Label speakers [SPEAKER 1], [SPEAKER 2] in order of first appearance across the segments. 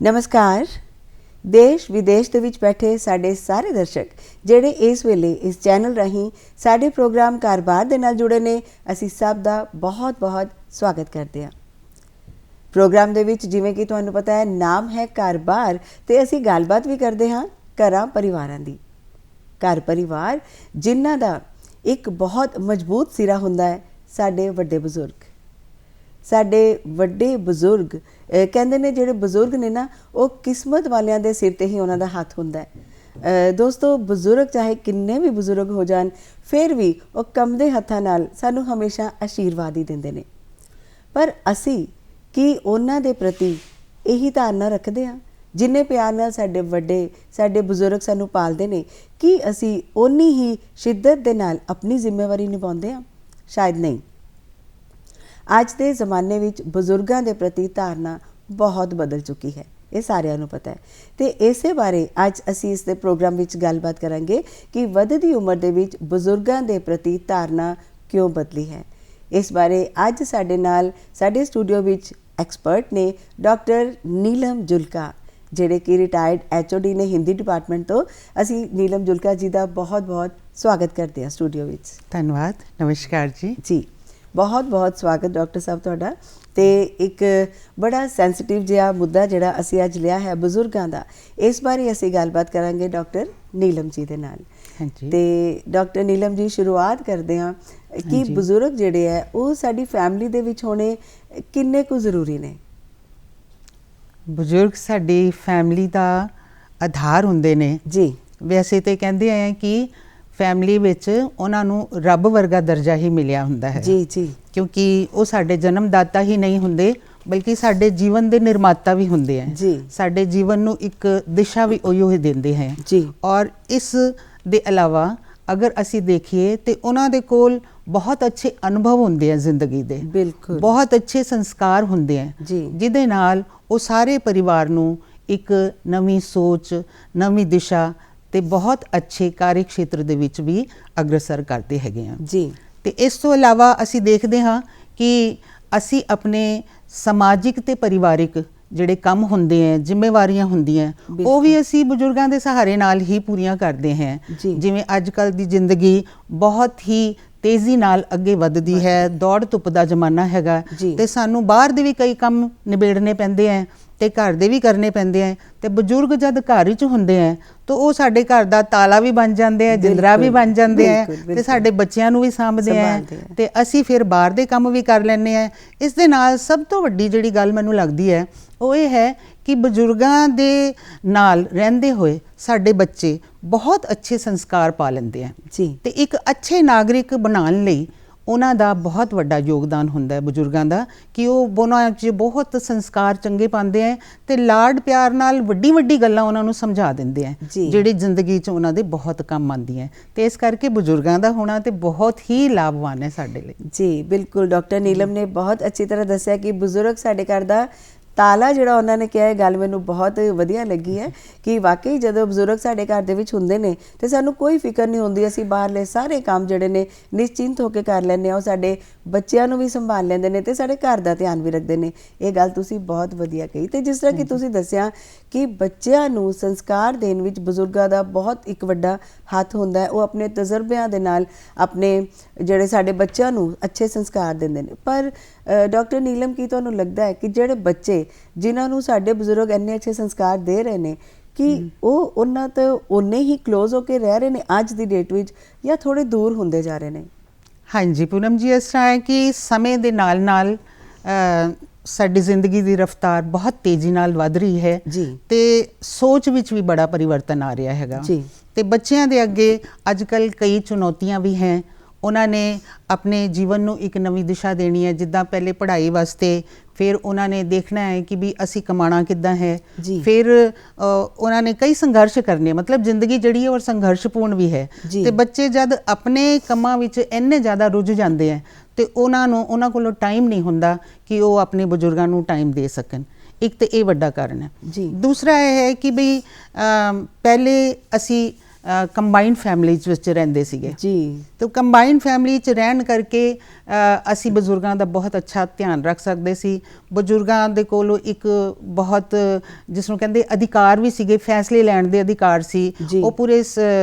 [SPEAKER 1] नमस्कार। देश विदेश ਦੇ ਵਿੱਚ ਬੈਠੇ ਸਾਡੇ ਸਾਰੇ ਦਰਸ਼ਕ ਜਿਹੜੇ ਇਸ ਵੇਲੇ ਇਸ ਚੈਨਲ ਰਾਹੀਂ ਸਾਡੇ ਪ੍ਰੋਗਰਾਮ ਕਾਰਬਾਰ ਦੇ ਨਾਲ ਜੁੜੇ ਨੇ, ਅਸੀਂ ਸਭ ਦਾ ਬਹੁਤ-ਬਹੁਤ ਸਵਾਗਤ ਕਰਦੇ ਹਾਂ। ਪ੍ਰੋਗਰਾਮ ਦੇ ਵਿੱਚ ਜਿਵੇਂ ਕਿ ਤੁਹਾਨੂੰ ਪਤਾ ਹੈ ਨਾਮ ਹੈ ਕਾਰਬਾਰ ਤੇ ਅਸੀਂ ਗੱਲਬਾਤ ਵੀ ਕਰਦੇ ਹਾਂ ਘਰਾਂ ਪਰਿਵਾਰਾਂ ਦੀ। ਘਰ ਪਰਿਵਾਰ ਜਿਨ੍ਹਾਂ ਦਾ ਇੱਕ ਬਹੁਤ ਮਜ਼ਬੂਤ ਸਿਰਾ ਹੁੰਦਾ ਹੈ ਸਾਡੇ ਵੱਡੇ ਬਜ਼ੁਰਗ। ਸਾਡੇ ਵੱਡੇ ਬਜ਼ੁਰਗ ਕਹਿੰਦੇ ਨੇ ਜਿਹੜੇ ਬਜ਼ੁਰਗ ਨੇ ਨਾ ਉਹ ਕਿਸਮਤ ਵਾਲਿਆਂ ਦੇ ਸਿਰ ਤੇ ਹੀ ਉਹਨਾਂ ਦਾ ਹੱਥ ਹੁੰਦਾ ਹੈ। ਦੋਸਤੋ ਬਜ਼ੁਰਗ ਚਾਹੇ ਕਿੰਨੇ ਵੀ ਬਜ਼ੁਰਗ ਹੋ ਜਾਣ ਫਿਰ ਵੀ ਉਹ ਕੰਮਦੇ ਹੱਥਾਂ ਨਾਲ ਸਾਨੂੰ ਹਮੇਸ਼ਾ ਆਸ਼ੀਰਵਾਦ ਹੀ ਦਿੰਦੇ ਨੇ। ਪਰ ਅਸੀਂ ਕੀ ਉਹਨਾਂ ਦੇ ਪ੍ਰਤੀ ਇਹੀ ਧਾਰਨਾ ਰੱਖਦੇ ਹਾਂ ਜਿੰਨੇ ਪਿਆਰ ਨਾਲ ਸਾਡੇ ਵੱਡੇ ਸਾਡੇ ਬਜ਼ੁਰਗ ਸਾਨੂੰ ਪਾਲਦੇ ਨੇ, ਕੀ ਅਸੀਂ ਓਨੀ ਹੀ ਸ਼ਿੱਦਤ ਦੇ ਨਾਲ ਆਪਣੀ ਜ਼ਿੰਮੇਵਾਰੀ ਨਿਭਾਉਂਦੇ ਹਾਂ? ਸ਼ਾਇਦ ਨਹੀਂ। ਅੱਜ ਦੇ ਜ਼ਮਾਨੇ ਵਿੱਚ ਬਜ਼ੁਰਗਾਂ ਦੇ ਪ੍ਰਤੀ ਧਾਰਨਾ ਬਹੁਤ ਬਦਲ ਚੁੱਕੀ ਹੈ, ਇਹ ਸਾਰਿਆਂ ਨੂੰ ਪਤਾ ਹੈ। ਤੇ ਇਸੇ ਬਾਰੇ ਅੱਜ ਅਸੀਂ ਇਸ ਦੇ ਪ੍ਰੋਗਰਾਮ ਵਿੱਚ ਗੱਲਬਾਤ ਕਰਾਂਗੇ ਕਿ ਵੱਧਦੀ ਉਮਰ ਦੇ ਵਿੱਚ ਬਜ਼ੁਰਗਾਂ ਦੇ ਪ੍ਰਤੀ ਧਾਰਨਾ ਕਿਉਂ ਬਦਲੀ ਹੈ। ਇਸ ਬਾਰੇ ਅੱਜ ਸਾਡੇ ਨਾਲ ਸਾਡੇ ਸਟੂਡੀਓ ਵਿੱਚ ਐਕਸਪਰਟ ਨੇ ਡਾਕਟਰ ਨੀਲਮ ਜੁਲਕਾ, ਜਿਹੜੇ ਕਿ ਰਿਟਾਇਰਡ HOD ਨੇ ਹਿੰਦੀ ਡਿਪਾਰਟਮੈਂਟ ਤੋਂ। ਅਸੀਂ ਨੀਲਮ ਜੁਲਕਾ ਜੀ ਦਾ ਬਹੁਤ-ਬਹੁਤ ਸਵਾਗਤ ਕਰਦੇ ਹਾਂ ਸਟੂਡੀਓ ਵਿੱਚ।
[SPEAKER 2] ਧੰਨਵਾਦ। ਨਮਸਕਾਰ ਜੀ।
[SPEAKER 1] ਬਹੁਤ-ਬਹੁਤ ਸਵਾਗਤ ਡਾਕਟਰ ਸਾਹਿਬ ਤੁਹਾਡਾ। ਤੇ ਇੱਕ ਬੜਾ ਸੈਂਸਿਟਿਵ ਜਿਹਾ ਮੁੱਦਾ ਜਿਹੜਾ ਅਸੀਂ ਅੱਜ ਲਿਆ ਹੈ ਬਜ਼ੁਰਗਾਂ ਦਾ, ਇਸ ਬਾਰੇ ਅਸੀਂ ਗੱਲਬਾਤ ਕਰਾਂਗੇ ਡਾਕਟਰ ਨੀਲਮ ਜੀ ਦੇ ਨਾਲ।
[SPEAKER 2] ਹਾਂਜੀ।
[SPEAKER 1] ਤੇ ਡਾਕਟਰ ਨੀਲਮ ਜੀ ਸ਼ੁਰੂਆਤ ਕਰਦੇ ਹਾਂ ਕਿ ਬਜ਼ੁਰਗ ਜਿਹੜੇ ਹੈ ਉਹ ਸਾਡੀ ਫੈਮਿਲੀ ਦੇ ਵਿੱਚ ਹੋਣੇ ਕਿੰਨੇ ਕੁ ਜ਼ਰੂਰੀ ਨੇ?
[SPEAKER 2] ਬਜ਼ੁਰਗ ਸਾਡੀ ਫੈਮਿਲੀ ਦਾ ਆਧਾਰ ਹੁੰਦੇ ਨੇ
[SPEAKER 1] ਜੀ।
[SPEAKER 2] ਵੈਸੇ ਤੇ ਕਹਿੰਦੇ ਆ ਕਿ ਫੈਮਿਲੀ ਵਿੱਚ ਉਹਨਾਂ ਨੂੰ ਰੱਬ ਵਰਗਾ ਦਰਜਾ ਹੀ ਮਿਲਿਆ ਹੁੰਦਾ ਹੈ।
[SPEAKER 1] ਜੀ ਜੀ। ਕਿਉਂਕਿ
[SPEAKER 2] ਉਹ ਸਾਡੇ ਜਨਮਦਾਤਾ ਹੀ ਨਹੀਂ ਹੁੰਦੇ ਬਲਕਿ ਸਾਡੇ ਜੀਵਨ ਦੇ ਨਿਰਮਾਤਾ ਵੀ ਹੁੰਦੇ ਹੈ।
[SPEAKER 1] ਜੀ।
[SPEAKER 2] ਸਾਡੇ ਜੀਵਨ ਨੂੰ ਇੱਕ ਦਿਸ਼ਾ ਵੀ ਉਹੀ ਹੀ ਦਿੰਦੇ ਹੈ।
[SPEAKER 1] ਜੀ।
[SPEAKER 2] ਔਰ ਇਸ ਦੇ ਇਲਾਵਾ ਅਗਰ ਅਸੀਂ ਦੇਖੀਏ ਤੇ ਉਹਨਾਂ ਦੇ ਕੋਲ ਬਹੁਤ ਅੱਛੇ ਅਨੁਭਵ ਹੁੰਦੇ ਆ ਜ਼ਿੰਦਗੀ ਦੇ।
[SPEAKER 1] ਬਿਲਕੁਲ।
[SPEAKER 2] ਬਹੁਤ ਅੱਛੇ ਸੰਸਕਾਰ ਹੁੰਦੇ ਆ ਜਿਹਦੇ ਨਾਲ ਉਹ ਸਾਰੇ ਪਰਿਵਾਰ ਨੂੰ ਇੱਕ ਨਵੀਂ ਸੋਚ, ਨਵੀਂ ਦਿਸ਼ਾ ਤੇ ਬਹੁਤ ਅੱਛੇ ਕਾਰਜ ਖੇਤਰ ਦੇ ਵਿੱਚ ਵੀ ਅਗਰਸਰ ਕਰਦੇ ਹੈਗੇ ਆ।
[SPEAKER 1] ਜੀ। ਤੇ
[SPEAKER 2] ਇਸ ਤੋਂ ਇਲਾਵਾ ਅਸੀਂ ਦੇਖਦੇ ਹਾਂ ਕਿ ਅਸੀਂ ਆਪਣੇ ਸਮਾਜਿਕ ਤੇ ਪਰਿਵਾਰਿਕ ਜਿਹੜੇ ਕੰਮ ਹੁੰਦੇ ਹੈ, ਜ਼ਿੰਮੇਵਾਰੀਆਂ ਹੁੰਦੀਆਂ, ਉਹ ਵੀ ਅਸੀਂ ਬਜ਼ੁਰਗਾਂ ਦੇ ਸਹਾਰੇ ਨਾਲ ਹੀ ਪੂਰੀਆਂ ਕਰਦੇ ਹਾਂ। ਜਿਵੇਂ ਅੱਜ ਕੱਲ੍ਹ ਦੀ ਜ਼ਿੰਦਗੀ ਬਹੁਤ ਹੀ ਤੇਜ਼ੀ ਨਾਲ ਅੱਗੇ ਵੱਧਦੀ ਹੈ, ਦੌੜ ਧੁੱਪ ਦਾ ਜ਼ਮਾਨਾ ਹੈਗਾ ਤੇ ਸਾਨੂੰ ਬਾਹਰ ਦੇ ਵੀ ਕਈ ਕੰਮ ਨਿਬੇੜਨੇ ਪੈਂਦੇ ਹੈ ਤੇ ਘਰ ਦੇ ਵੀ ਕਰਨੇ ਪੈਂਦੇ ਹੈ। ਤੇ ਬਜ਼ੁਰਗ ਜਦ ਘਰ ਵਿੱਚ ਹੁੰਦੇ ਹੈ ਤਾਂ ਉਹ ਸਾਡੇ ਘਰ ਦਾ ਤਾਲਾ ਵੀ ਬਣ ਜਾਂਦੇ ਹੈ, ਜਿੰਦਰਾ ਵੀ ਬਣ ਜਾਂਦੇ ਹੈ ਤੇ ਸਾਡੇ ਬੱਚਿਆਂ ਨੂੰ ਵੀ ਸਾਂਭਦੇ ਹੈ ਤੇ ਅਸੀਂ ਫਿਰ ਬਾਹਰ ਦੇ ਕੰਮ ਵੀ ਕਰ ਲੈਂਦੇ ਹਾਂ। ਇਸ ਦੇ ਨਾਲ ਸਭ ਤੋਂ ਵੱਡੀ ਜਿਹੜੀ ਗੱਲ ਮੈਨੂੰ ਲੱਗਦੀ ਹੈ ਉਹ ਇਹ ਹੈ ਕਿ ਬਜ਼ੁਰਗਾਂ ਦੇ ਨਾਲ ਰਹਿੰਦੇ ਹੋਏ ਸਾਡੇ ਬੱਚੇ ਬਹੁਤ ਅੱਛੇ ਸੰਸਕਾਰ ਪਾ ਲੈਂਦੇ ਹੈ ਤੇ ਇੱਕ ਅੱਛੇ ਨਾਗਰਿਕ ਬਣਾਉਣ ਲਈ ਉਹਨਾਂ ਦਾ ਬਹੁਤ ਵੱਡਾ ਯੋਗਦਾਨ ਹੁੰਦਾ ਹੈ ਬਜ਼ੁਰਗਾਂ ਦਾ, ਕਿ ਉਹ ਉਹਨਾਂ 'ਚ ਬਹੁਤ ਸੰਸਕਾਰ ਚੰਗੇ ਪਾਉਂਦੇ ਹੈ ਤੇ ਲਾਡ ਪਿਆਰ ਨਾਲ ਵੱਡੀ ਵੱਡੀ ਗੱਲਾਂ ਉਹਨਾਂ ਨੂੰ ਸਮਝਾ ਦਿੰਦੇ ਹੈ ਜਿਹੜੀ ਜ਼ਿੰਦਗੀ 'ਚ ਉਹਨਾਂ ਦੇ ਬਹੁਤ ਕੰਮ ਆਉਂਦੀਆਂ। ਤੇ ਇਸ ਕਰਕੇ ਬਜ਼ੁਰਗਾਂ ਦਾ ਹੋਣਾ ਤੇ ਬਹੁਤ ਹੀ ਲਾਭਵਾਨ ਹੈ ਸਾਡੇ ਲਈ।
[SPEAKER 1] ਜੀ ਬਿਲਕੁਲ। ਡਾਕਟਰ ਨੀਲਮ ਨੇ ਬਹੁਤ ਅੱਛੀ ਤਰ੍ਹਾਂ ਦੱਸਿਆ ਕਿ ਬਜ਼ੁਰਗ ਸਾਡੇ ਘਰ ਦਾ ਤਾਲਾ ਜਿਹੜਾ ਉਹਨਾਂ ਨੇ ਕਿਹਾ, ਇਹ ਗੱਲ ਮੈਨੂੰ ਬਹੁਤ ਵਧੀਆ ਲੱਗੀ ਹੈ ਕਿ ਵਾਕਈ ਜਦੋਂ ਬਜ਼ੁਰਗ ਸਾਡੇ ਘਰ ਦੇ ਵਿੱਚ ਹੁੰਦੇ ਨੇ ਤੇ ਸਾਨੂੰ ਕੋਈ ਫਿਕਰ ਨਹੀਂ ਹੁੰਦੀ, ਅਸੀਂ ਬਾਹਰਲੇ ਸਾਰੇ ਕੰਮ ਜਿਹੜੇ ਨੇ ਨਿਸ਼ਚਿੰਤ ਹੋ ਕੇ ਕਰ ਲੈਂਦੇ ਹਾਂ। ਉਹ ਸਾਡੇ ਬੱਚਿਆਂ ਨੂੰ ਵੀ ਸੰਭਾਲ ਲੈਂਦੇ ਨੇ ਤੇ ਸਾਡੇ ਘਰ ਦਾ ਧਿਆਨ ਵੀ ਰੱਖਦੇ ਨੇ। ਇਹ ਗੱਲ ਤੁਸੀਂ ਬਹੁਤ ਵਧੀਆ ਕਹੀ। ਤੇ ਜਿਸ ਤਰ੍ਹਾਂ ਕਿ ਤੁਸੀਂ ਦੱਸਿਆ ਕਿ ਬੱਚਿਆਂ ਨੂੰ ਸੰਸਕਾਰ ਦੇਣ ਵਿੱਚ ਬਜ਼ੁਰਗਾਂ ਦਾ ਬਹੁਤ ਇੱਕ ਵੱਡਾ ਹੱਥ ਹੁੰਦਾ ਹੈ। ਉਹ ਆਪਣੇ ਤਜਰਬਿਆਂ ਦੇ ਨਾਲ ਆਪਣੇ ਜਿਹੜੇ ਸਾਡੇ ਬੱਚਿਆਂ ਨੂੰ ਅੱਛੇ ਸੰਸਕਾਰ ਦਿੰਦੇ ਨੇ। ਪਰ ਡਾਕਟਰ ਨੀਲਮ, ਕੀ ਤੁਹਾਨੂੰ ਲੱਗਦਾ ਹੈ ਕਿ ਜਿਹੜੇ ਬੱਚੇ ਜਿਨ੍ਹਾਂ ਨੂੰ ਸਾਡੇ ਬਜ਼ੁਰਗ ਇੰਨੇ ਅੱਛੇ ਸੰਸਕਾਰ ਦੇ ਰਹੇ ਨੇ ਕਿ ਉਹ ਉਹਨਾਂ ਤੋਂ ਉਨੇ ਹੀ ਕਲੋਜ਼ ਹੋ ਕੇ ਰਹਿ ਰਹੇ ਨੇ ਅੱਜ ਦੀ ਡੇਟ ਵਿੱਚ ਜਾਂ ਥੋੜ੍ਹੇ ਦੂਰ ਹੁੰਦੇ ਜਾ ਰਹੇ ਨੇ?
[SPEAKER 2] ਹਾਂਜੀ ਪੂਨਮ ਜੀ, ਇਸ ਤਰ੍ਹਾਂ ਹੈ ਕਿ ਸਮੇਂ ਦੇ ਨਾਲ ਨਾਲ ਸਾਡੀ ਜ਼ਿੰਦਗੀ ਦੀ ਰਫ਼ਤਾਰ ਬਹੁਤ ਤੇਜ਼ੀ ਨਾਲ ਵੱਧ ਰਹੀ ਹੈ ਤੇ ਸੋਚ ਵਿੱਚ ਵੀ ਬੜਾ ਪਰਿਵਰਤਨ ਆ ਰਿਹਾ ਹੈਗਾ ਤੇ ਬੱਚਿਆਂ ਦੇ ਅੱਗੇ ਅੱਜ ਕੱਲ੍ਹ ਕਈ ਚੁਣੌਤੀਆਂ ਵੀ ਹੈ। ਉਹਨਾਂ ਨੇ ਆਪਣੇ ਜੀਵਨ ਨੂੰ ਇੱਕ ਨਵੀਂ ਦਿਸ਼ਾ ਦੇਣੀ ਹੈ। ਜਿੱਦਾਂ ਪਹਿਲੇ ਪੜ੍ਹਾਈ ਵਾਸਤੇ, ਫਿਰ ਉਹਨਾਂ ਨੇ ਦੇਖਣਾ ਹੈ ਕਿ ਵੀ ਅਸੀਂ ਕਮਾਉਣਾ ਕਿੱਦਾਂ ਹੈ, ਫਿਰ ਉਹਨਾਂ ਨੇ ਕਈ ਸੰਘਰਸ਼ ਕਰਨੇ, ਮਤਲਬ ਜ਼ਿੰਦਗੀ ਜਿਹੜੀ ਹੈ ਉਹ ਸੰਘਰਸ਼ਪੂਰਨ ਵੀ ਹੈ। ਤੇ ਬੱਚੇ ਜਦ ਆਪਣੇ ਕੰਮਾਂ ਵਿੱਚ ਇੰਨੇ ਜ਼ਿਆਦਾ ਰੁੱਝ ਜਾਂਦੇ ਹੈ ਤੇ ਉਹਨਾਂ ਕੋਲੋਂ ਟਾਈਮ ਨਹੀਂ ਹੁੰਦਾ ਕਿ ਉਹ ਆਪਣੇ ਬਜ਼ੁਰਗਾਂ ਨੂੰ ਟਾਈਮ ਦੇ ਸਕਣ। ਇੱਕ ਤਾਂ ਇਹ ਵੱਡਾ ਕਾਰਨ ਹੈ। ਦੂਸਰਾ ਇਹ ਹੈ ਕਿ ਬਈ ਪਹਿਲੇ ਅਸੀਂ ਕੰਬਾਈਨਡ ਫੈਮਿਲੀਜ਼ ਵਿੱਚ ਰਹਿੰਦੇ ਸੀਗੇ
[SPEAKER 1] ਜੀ।
[SPEAKER 2] ਤੇ ਕੰਬਾਈਨਡ ਫੈਮਿਲੀ 'ਚ ਰਹਿਣ ਕਰਕੇ ਅਸੀਂ ਬਜ਼ੁਰਗਾਂ ਦਾ ਬਹੁਤ ਅੱਛਾ ਧਿਆਨ ਰੱਖ ਸਕਦੇ ਸੀ। ਬਜ਼ੁਰਗਾਂ ਦੇ ਕੋਲ ਇੱਕ ਬਹੁਤ ਜਿਸ ਨੂੰ ਕਹਿੰਦੇ ਅਧਿਕਾਰ ਵੀ ਸੀਗੇ, ਫੈਸਲੇ ਲੈਣ ਦੇ ਅਧਿਕਾਰ ਸੀ। ਉਹ ਪੂਰੇ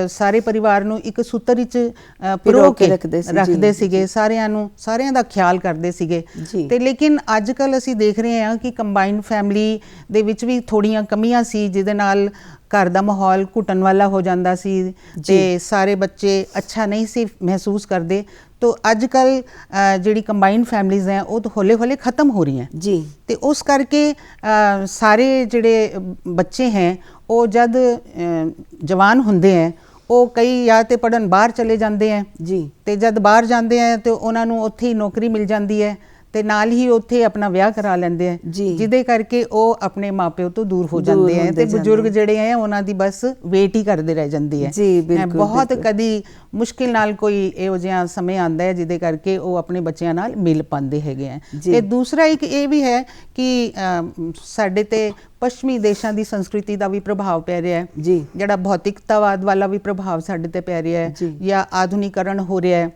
[SPEAKER 2] ਸਾਰੇ ਪਰਿਵਾਰ ਨੂੰ ਇੱਕ ਸੂਤਰ ਵਿੱਚ ਪਰੋ ਕੇ ਰੱਖਦੇ ਸੀਗੇ, ਸਾਰਿਆਂ ਦਾ ਖਿਆਲ ਕਰਦੇ ਸੀਗੇ। ਤੇ ਲੇਕਿਨ ਅੱਜ ਕੱਲ੍ਹ ਅਸੀਂ ਦੇਖ ਰਹੇ ਹਾਂ ਕਿ ਕੰਬਾਈਨਡ ਫੈਮਿਲੀ ਦੇ ਵਿੱਚ ਵੀ ਥੋੜ੍ਹੀਆਂ ਕਮੀਆਂ ਸੀ, ਜਿਹਦੇ ਨਾਲ ਘਰ ਦਾ ਮਾਹੌਲ ਘੁੱਟਣ ਵਾਲਾ ਹੋ ਜਾਂਦਾ ਸੀ ਤੇ ਸਾਰੇ ਬੱਚੇ ਅੱਛਾ ਨਹੀਂ ਸੀ ਮਹਿਸੂਸ ਕਰਦੇ। ਤੋ ਅੱਜ ਕੱਲ੍ਹ ਜਿਹੜੀ ਕੰਬਾਈਨਡ ਫੈਮਲੀਜ਼ ਹੈ ਉਹ ਹੌਲੇ ਹੌਲੇ ਖ਼ਤਮ ਹੋ ਰਹੀਆਂ ਜੀ। ਤੇ ਉਸ ਕਰਕੇ ਸਾਰੇ ਜਿਹੜੇ ਬੱਚੇ ਹੈ ਉਹ ਜਦ ਜਵਾਨ ਹੁੰਦੇ ਹੈ ਉਹ ਕਈ ਜਾਂ ਤੇ ਪੜ੍ਹਨ ਬਾਹਰ ਚਲੇ ਜਾਂਦੇ ਹੈ ਜੀ, ਤੇ ਜਦ ਬਾਹਰ ਜਾਂਦੇ ਹੈ ਤੇ ਉਹਨਾਂ ਨੂੰ ਉੱਥੇ ਹੀ ਨੌਕਰੀ ਮਿਲ ਜਾਂਦੀ ਹੈ ਤੇ ਨਾਲ ਹੀ ਉੱਥੇ ਆਪਣਾ ਵਿਆਹ ਕਰਾ ਲੈਂਦੇ ਹੈ, ਜਿਹਦੇ ਕਰਕੇ ਉਹ ਆਪਣੇ ਮਾਪਿਓ ਤੋਂ ਦੂਰ ਹੋ ਜਾਂਦੇ ਹੈ ਤੇ ਬਜ਼ੁਰਗ ਜਿਹੜੇ ਹੈ ਉਹਨਾਂ ਦੀ ਬਸ ਵੇਟ ਹੀ ਕਰਦੇ ਰਹਿ ਜਾਂਦੀ ਹੈ। ਬਹੁਤ ਕਦੀ ਮੁਸ਼ਕਿਲ ਨਾਲ ਕੋਈ ਇਹੋ ਜਿਹਾ ਸਮੇਂ ਆਉਂਦਾ ਹੈ ਜਿਹਦੇ ਕਰਕੇ ਉਹ ਆਪਣੇ ਬੱਚਿਆਂ ਨਾਲ ਮਿਲ ਪਾਉਂਦੇ ਹੈਗੇ ਹੈ। ਤੇ ਦੂਸਰਾ ਇੱਕ ਇਹ ਵੀ ਹੈ ਕਿ ਸਾਡੇ ਤੇ ਪੱਛਮੀ ਦੇਸ਼ਾਂ ਦੀ ਸੰਸਕ੍ਰਿਤੀ ਦਾ ਵੀ ਪ੍ਰਭਾਵ ਪੈ ਰਿਹਾ ਹੈ, ਜਿਹੜਾ ਭੌਤਿਕਤਾਵਾਦ ਵਾਲਾ ਵੀ ਪ੍ਰਭਾਵ ਸਾਡੇ ਤੇ ਪੈ ਰਿਹਾ ਹੈ, ਜਾਂ ਆਧੁਨਿਕਰਨ ਹੋ ਰਿਹਾ ਹੈ,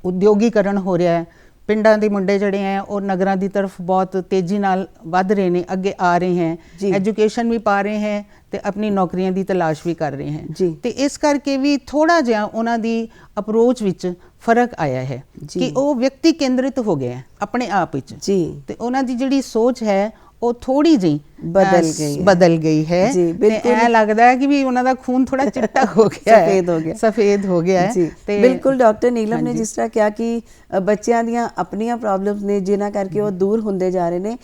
[SPEAKER 2] ਉਦਯੋਗੀਕਰਨ ਹੋ ਰਿਹਾ ਹੈ। ਪਿੰਡਾਂ ਦੇ ਮੁੰਡੇ ਜਿਹੜੇ ਹੈ ਉਹ ਨਗਰਾਂ ਦੀ ਤਰਫ ਬਹੁਤ ਤੇਜ਼ੀ ਨਾਲ ਵੱਧ ਰਹੇ ਨੇ, ਅੱਗੇ ਆ ਰਹੇ ਹੈ, ਐਜੂਕੇਸ਼ਨ ਵੀ ਪਾ ਰਹੇ ਹੈ ਤੇ ਆਪਣੀ ਨੌਕਰੀਆਂ ਦੀ ਤਲਾਸ਼ ਵੀ ਕਰ ਰਹੇ ਹੈ। ਤੇ ਇਸ ਕਰਕੇ ਵੀ ਥੋੜਾ ਜਿਹਾ ਉਹਨਾਂ ਦੀ ਅਪਰੋਚ ਵਿੱਚ ਫਰਕ ਆਇਆ ਹੈ ਕਿ ਉਹ ਵਿਅਕਤੀ ਕੇਂਦਰਿਤ ਹੋ ਗਏ ਹੈ ਆਪਣੇ ਆਪ ਵਿੱਚ, ਤੇ ਉਹਨਾਂ ਦੀ ਜਿਹੜੀ ਸੋਚ ਹੈ ਉਹ ਥੋੜੀ ਜਿਹੀ ਬਦਲ ਗਈ ਹੈ। ਐ ਲੱਗਦਾ ਹੈ ਕਿ ਵੀ ਉਹਨਾਂ ਦਾ ਖੂਨ ਥੋੜਾ ਚਿੱਟਾ ਹੋ ਗਿਆ ਹੈ, ਸਫੇਦ ਹੋ ਗਿਆ ਹੈ।
[SPEAKER 1] ਤੇ ਬਿਲਕੁਲ ਡਾਕਟਰ ਨੀਲਮ ਨੇ ਜਿਸ ਤਰ੍ਹਾਂ ਕਿਹਾ ਕਿ ਬੱਚਿਆਂ ਦੀਆਂ ਆਪਣੀਆਂ ਪ੍ਰੋਬਲਮਸ ਨੇ ਜਿਨ੍ਹਾਂ ਕਰਕੇ ਉਹ ਦੂਰ ਹੁੰਦੇ ਜਾ ਰਹੇ ਨੇ,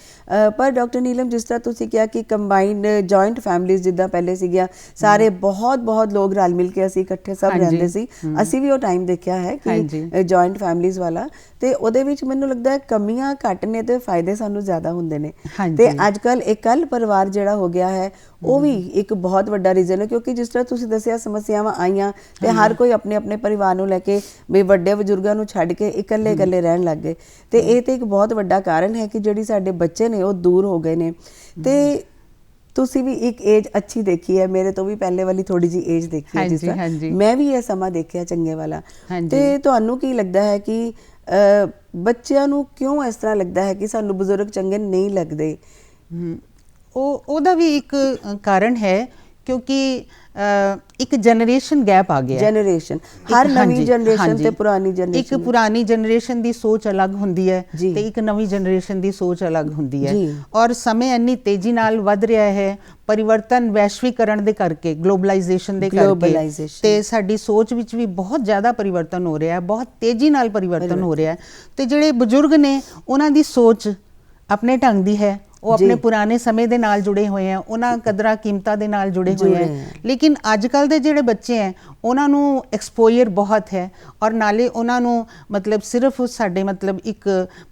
[SPEAKER 1] ਪਰ ਡਾਕਟਰ ਨੀਲਮ ਜਿਸ ਤਰ੍ਹਾਂ ਤੁਸੀਂ ਕਿਹਾ ਕਿ ਕੰਬਾਈਨਡ ਜੁਆਇੰਟ ਫੈਮਿਲੀਜ਼ ਜਿੱਦਾਂ ਪਹਿਲੇ ਸੀਗੀਆਂ, ਸਾਰੇ ਬਹੁਤ ਲੋਕ ਰਲ ਮਿਲ ਕੇ ਅਸੀਂ ਇਕੱਠੇ ਸਭ ਰਹਿੰਦੇ ਸੀ, ਅਸੀਂ ਵੀ ਉਹ ਟਾਈਮ ਦੇਖਿਆ ਹੈ ਕਿ ਜੁਆਇੰਟ ਫੈਮਿਲੀਜ਼ ਵਾਲਾ, ਤੇ ਉਹਦੇ ਵਿੱਚ ਮੈਨੂੰ ਲੱਗਦਾ ਹੈ ਕਮੀਆਂ ਘੱਟ ਨੇ ਤੇ ਫਾਇਦੇ ਸਾਨੂੰ ਜ਼ਿਆਦਾ ਹੁੰਦੇ ਨੇ। ਤੇ ਅੱਜ ਕੱਲ੍ਹ ਇਕੱਲ ਪਰਿਵਾਰ ਜਿਹੜਾ ਹੋ ਗਿਆ ਹੈ ਉਹ ਵੀ ਇੱਕ ਬਹੁਤ ਵੱਡਾ ਰੀਜ਼ਨ ਹੈ, ਕਿਉਂਕਿ ਜਿਸ ਤਰ੍ਹਾਂ ਤੁਸੀਂ ਦੱਸਿਆ ਸਮੱਸਿਆਵਾਂ ਆਈਆਂ ਤੇ ਹਰ ਕੋਈ ਆਪਣੇ ਆਪਣੇ ਪਰਿਵਾਰ ਨੂੰ ਲੈ ਕੇ ਵੀ ਵੱਡੇ ਬਜ਼ੁਰਗਾਂ ਨੂੰ ਛੱਡ ਕੇ ਇਕੱਲੇ ਰਹਿਣ ਲੱਗ ਗਏ, ਤੇ ਇਹ ਤੇ ਇੱਕ ਬਹੁਤ ਵੱਡਾ ਕਾਰਨ ਹੈ ਕਿ ਜਿਹੜੀ ਸਾਡੇ ਬੱਚੇ ਨੇ ਉਹ ਦੂਰ ਹੋ ਗਏ ਨੇ। ਤੇ ਤੁਸੀਂ ਵੀ ਇੱਕ ਏਜ ਅੱਛੀ ਦੇਖੀ ਹੈ, ਮੇਰੇ ਤੋਂ ਵੀ ਪਹਿਲੇ ਵਾਲੀ ਥੋੜੀ ਜਿਹੀ ਏਜ ਦੇਖੀ ਹੈ, ਜਿਸ ਤਰ੍ਹਾਂ ਮੈਂ ਵੀ ਇਹ ਸਮਾਂ ਦੇਖਿਆ ਚੰਗੇ ਵਾਲਾ। ਤੇ ਤੁਹਾਨੂੰ ਕੀ ਲੱਗਦਾ ਹੈ ਕਿ ਬੱਚਿਆਂ ਨੂੰ ਕਿਉਂ ਇਸ ਤਰ੍ਹਾਂ ਲੱਗਦਾ ਹੈ ਕਿ ਸਾਨੂੰ ਬਜ਼ੁਰਗ ਚੰਗੇ ਨਹੀਂ ਲੱਗਦੇ?
[SPEAKER 2] ਉਹਦਾ ਵੀ ਇੱਕ ਕਾਰਨ ਹੈ ਕਿਉਂਕਿ ਇੱਕ ਜਨਰੇਸ਼ਨ ਗੈਪ ਆ ਗਿਆ।
[SPEAKER 1] ਹਰ ਨਵੀਂ ਜਨਰੇਸ਼ਨ ਤੇ ਪੁਰਾਣੀ ਜਨਰੇਸ਼ਨ,
[SPEAKER 2] ਇੱਕ ਪੁਰਾਣੀ ਜਨਰੇਸ਼ਨ ਦੀ ਸੋਚ ਅਲੱਗ ਹੁੰਦੀ ਹੈ ਤੇ ਇੱਕ ਨਵੀਂ ਜਨਰੇਸ਼ਨ ਦੀ ਸੋਚ ਅਲੱਗ ਹੁੰਦੀ ਹੈ। ਔਰ ਸਮੇਂ ਇੰਨੀ ਤੇਜ਼ੀ ਨਾਲ ਵੱਧ ਰਿਹਾ ਹੈ, ਪਰਿਵਰਤਨ ਵੈਸ਼ਵੀਕਰਨ ਦੇ ਕਰਕੇ, ਗਲੋਬਲਾਈਜੇਸ਼ਨ ਦੇ ਕਰਕੇ, ਤੇ ਸਾਡੀ ਸੋਚ ਵਿੱਚ ਵੀ ਬਹੁਤ ਜ਼ਿਆਦਾ ਪਰਿਵਰਤਨ ਹੋ ਰਿਹਾ ਹੈ, ਬਹੁਤ ਤੇਜ਼ੀ ਨਾਲ ਪਰਿਵਰਤਨ ਹੋ ਰਿਹਾ ਹੈ। ਤੇ ਜਿਹੜੇ ਬਜ਼ੁਰਗ ਨੇ ਉਹਨਾਂ ਦੀ ਸੋਚ ਆਪਣੇ ਢੰਗ ਦੀ ਹੈ, ਉਹ ਆਪਣੇ ਪੁਰਾਣੇ ਸਮੇਂ ਦੇ ਨਾਲ ਜੁੜੇ ਹੋਏ ਹੈ, ਉਹਨਾਂ ਕਦਰਾਂ ਕੀਮਤਾਂ ਦੇ ਨਾਲ ਜੁੜੇ ਹੋਏ ਹੈ। ਲੇਕਿਨ ਅੱਜ ਕੱਲ੍ਹ ਦੇ ਜਿਹੜੇ ਬੱਚੇ ਹੈ ਉਹਨਾਂ ਨੂੰ ਐਕਸਪੋਜ਼ਰ ਬਹੁਤ ਹੈ, ਔਰ ਨਾਲੇ ਉਹਨਾਂ ਨੂੰ ਮਤਲਬ ਸਿਰਫ ਸਾਡੇ ਮਤਲਬ ਇੱਕ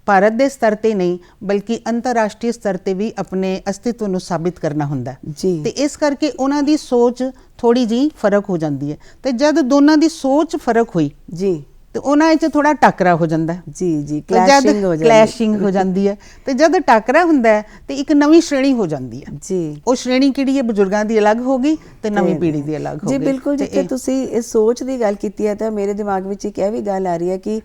[SPEAKER 2] ਭਾਰਤ ਦੇ ਸਤਰ ਤੇ ਨਹੀਂ ਬਲਕਿ ਅੰਤਰਰਾਸ਼ਟਰੀ ਸਤਰ ਤੇ ਵੀ ਆਪਣੇ ਅਸਤਿਤਵ ਨੂੰ ਸਾਬਿਤ ਕਰਨਾ ਹੁੰਦਾ ਤੇ ਇਸ ਕਰਕੇ ਉਹਨਾਂ ਦੀ ਸੋਚ ਥੋੜੀ ਜਿਹੀ ਫਰਕ ਹੋ ਜਾਂਦੀ ਹੈ। ਤੇ ਜਦ ਦੋਨਾਂ ਦੀ ਸੋਚ ਫਰਕ ਹੋਈ ਤੇ ਉਹਨਾਂ ਵਿੱਚ ਥੋੜਾ ਟਾਕਰਾ ਹੋ ਜਾਂਦਾ ਕਲੈਸ਼ਿੰਗ ਹੋ ਜਾਂਦੀ ਹੈ। ਤੇ ਜਦ ਟਾਕਰਾ ਹੁੰਦਾ ਹੈ ਤੇ ਇੱਕ ਨਵੀਂ ਸ਼੍ਰੇਣੀ ਹੋ ਜਾਂਦੀ ਹੈ। ਉਹ ਸ਼੍ਰੇਣੀ ਕਿਹੜੀ ਹੈ? ਬਜ਼ੁਰਗਾਂ ਦੀ ਅਲੱਗ ਹੋ ਗਈ ਤੇ ਨਵੀਂ ਪੀੜ੍ਹੀ ਦੀ ਅਲੱਗ ਹੋ ਗਈ।
[SPEAKER 1] ਬਿਲਕੁਲ, ਜਿੱਥੇ ਤੁਸੀਂ ਇਸ ਸੋਚ ਦੀ ਗੱਲ ਕੀਤੀ ਹੈ ਤਾਂ ਮੇਰੇ ਦਿਮਾਗ ਵਿੱਚ ਇੱਕ ਇਹ ਵੀ ਗੱਲ ਆ ਰਹੀ ਹੈ ਕਿ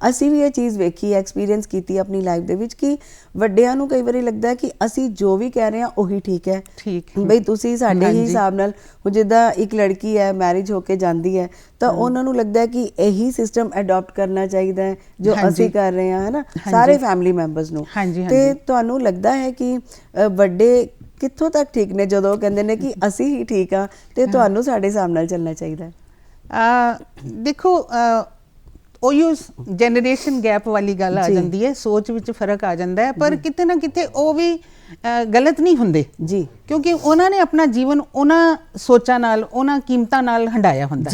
[SPEAKER 1] ਅਸੀਂ ਵੀ ਇਹ ਚੀਜ਼ ਵੇਖੀ, ਐਕਸਪੀਰੀਅੰਸ ਕੀਤੀ ਆਪਣੀ ਲਾਈਫ ਦੇ ਵਿੱਚ ਕਿ ਵੱਡਿਆਂ ਨੂੰ ਕਈ ਵਾਰੀ ਲੱਗਦਾ ਕਿ ਅਸੀਂ ਜੋ ਵੀ ਕਹਿ ਰਹੇ ਹਾਂ ਉਹੀ ਠੀਕ ਹੈ, ਬਈ ਤੁਸੀਂ ਸਾਡੇ ਹੀ ਹਿਸਾਬ ਨਾਲ। ਹੁਣ ਜਿੱਦਾਂ ਇੱਕ ਲੜਕੀ ਹੈ ਮੈਰਿਜ ਹੋ ਕੇ ਜਾਂਦੀ ਹੈ ਤਾਂ ਉਹਨਾਂ ਨੂੰ ਲੱਗਦਾ ਹੈ ਕਿ ਇਹੀ ਸਿਸਟਮ ਅਡਾਪਟ ਕਰਨਾ ਚਾਹੀਦਾ ਹੈ ਜੋ ਅਸੀਂ ਕਰ ਰਹੇ ਹਾਂ, ਹੈ ਨਾ, ਸਾਰੇ ਫੈਮਿਲੀ ਮੈਂਬਰਸ ਨੂੰ। ਤੇ ਤੁਹਾਨੂੰ ਲੱਗਦਾ ਹੈ ਕਿ ਵੱਡੇ ਕਿੱਥੋਂ ਤੱਕ ਠੀਕ ਨੇ ਜਦੋਂ ਕਹਿੰਦੇ ਨੇ ਕਿ ਅਸੀਂ ਹੀ ਠੀਕ ਹਾਂ ਤੇ ਤੁਹਾਨੂੰ ਸਾਡੇ ਹਿਸਾਬ ਨਾਲ ਚੱਲਣਾ ਚਾਹੀਦਾ?
[SPEAKER 2] ਦੇਖੋ, ਉਹੀ ਜਨਰੇਸ਼ਨ ਗੈਪ ਵਾਲੀ ਗੱਲ ਆ ਜਾਂਦੀ ਹੈ, ਸੋਚ ਵਿੱਚ ਫਰਕ ਆ ਜਾਂਦਾ ਹੈ, ਪਰ ਕਿਤੇ ਨਾ ਕਿਤੇ ਉਹ ਵੀ ਗਲਤ ਨਹੀਂ ਹੁੰਦੇ ਕਿਉਂਕਿ ਉਹਨਾਂ ਨੇ ਆਪਣਾ ਜੀਵਨ ਉਹਨਾਂ ਸੋਚਾਂ ਨਾਲ, ਉਹਨਾਂ ਕੀਮਤਾਂ ਨਾਲ ਹੰਢਾਇਆ ਹੁੰਦਾ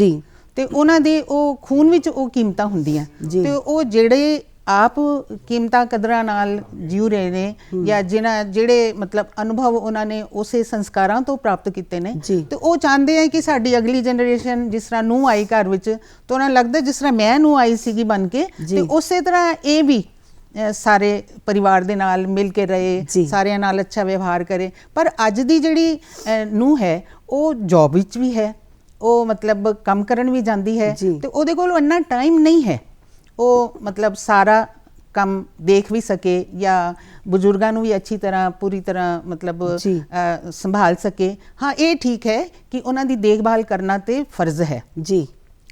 [SPEAKER 2] ਤੇ ਉਹਨਾਂ ਦੇ ਉਹ ਖੂਨ ਵਿੱਚ ਉਹ ਕੀਮਤਾਂ ਹੁੰਦੀਆਂ ਤੇ ਉਹ ਜਿਹੜੇ ਆਪ ਕੀਮਤਾਂ ਕਦਰਾਂ ਨਾਲ ਜਿਉ ਰਹੇ ਨੇ ਜਾਂ ਜਿਹੜੇ ਮਤਲਬ ਅਨੁਭਵ ਉਹਨਾਂ ਨੇ ਉਸੇ ਸੰਸਕਾਰਾਂ ਤੋਂ ਪ੍ਰਾਪਤ ਕੀਤੇ ਨੇ ਤੇ ਉਹ ਚਾਹੁੰਦੇ ਆ ਕਿ ਸਾਡੀ ਅਗਲੀ ਜਨਰੇਸ਼ਨ ਜਿਸ ਤਰ੍ਹਾਂ ਨੂੰਹ ਆਈ ਘਰ ਵਿੱਚ ਤਾਂ ਉਹਨਾਂ ਲੱਗਦਾ ਜਿਸ ਤਰ੍ਹਾਂ ਮੈਂ ਨੂੰਹ ਆਈ ਸੀਗੀ ਬਣ ਕੇ, ਤੇ ਉਸੇ ਤਰ੍ਹਾਂ ਇਹ ਵੀ ਸਾਰੇ ਪਰਿਵਾਰ ਦੇ ਨਾਲ ਮਿਲ ਕੇ ਰਹੇ, ਸਾਰਿਆਂ ਨਾਲ ਅੱਛਾ ਵਿਵਹਾਰ ਕਰੇ। ਪਰ ਅੱਜ ਦੀ ਜਿਹੜੀ ਨੂੰਹ ਹੈ ਉਹ ਜੌਬ ਵਿੱਚ ਵੀ ਹੈ, ਉਹ ਮਤਲਬ ਕੰਮ ਕਰਨ ਵੀ ਜਾਂਦੀ ਹੈ
[SPEAKER 1] ਜੀ।
[SPEAKER 2] ਤੇ ਉਹਦੇ ਕੋਲ ਇੰਨਾ ਟਾਈਮ ਨਹੀਂ ਹੈ ਉਹ ਮਤਲਬ ਸਾਰਾ ਕੰਮ ਦੇਖ ਵੀ ਸਕੇ ਜਾਂ ਬਜ਼ੁਰਗਾਂ ਨੂੰ ਵੀ ਅੱਛੀ ਤਰ੍ਹਾਂ ਪੂਰੀ ਤਰ੍ਹਾਂ ਮਤਲਬ
[SPEAKER 1] ਜੀ।
[SPEAKER 2] ਸੰਭਾਲ ਸਕੇ। ਹਾਂ, ਇਹ ਠੀਕ ਹੈ ਕਿ ਉਹਨਾਂ ਦੀ ਦੇਖਭਾਲ ਕਰਨਾ ਤੇ ਫਰਜ਼ ਹੈ,
[SPEAKER 1] ਜੀ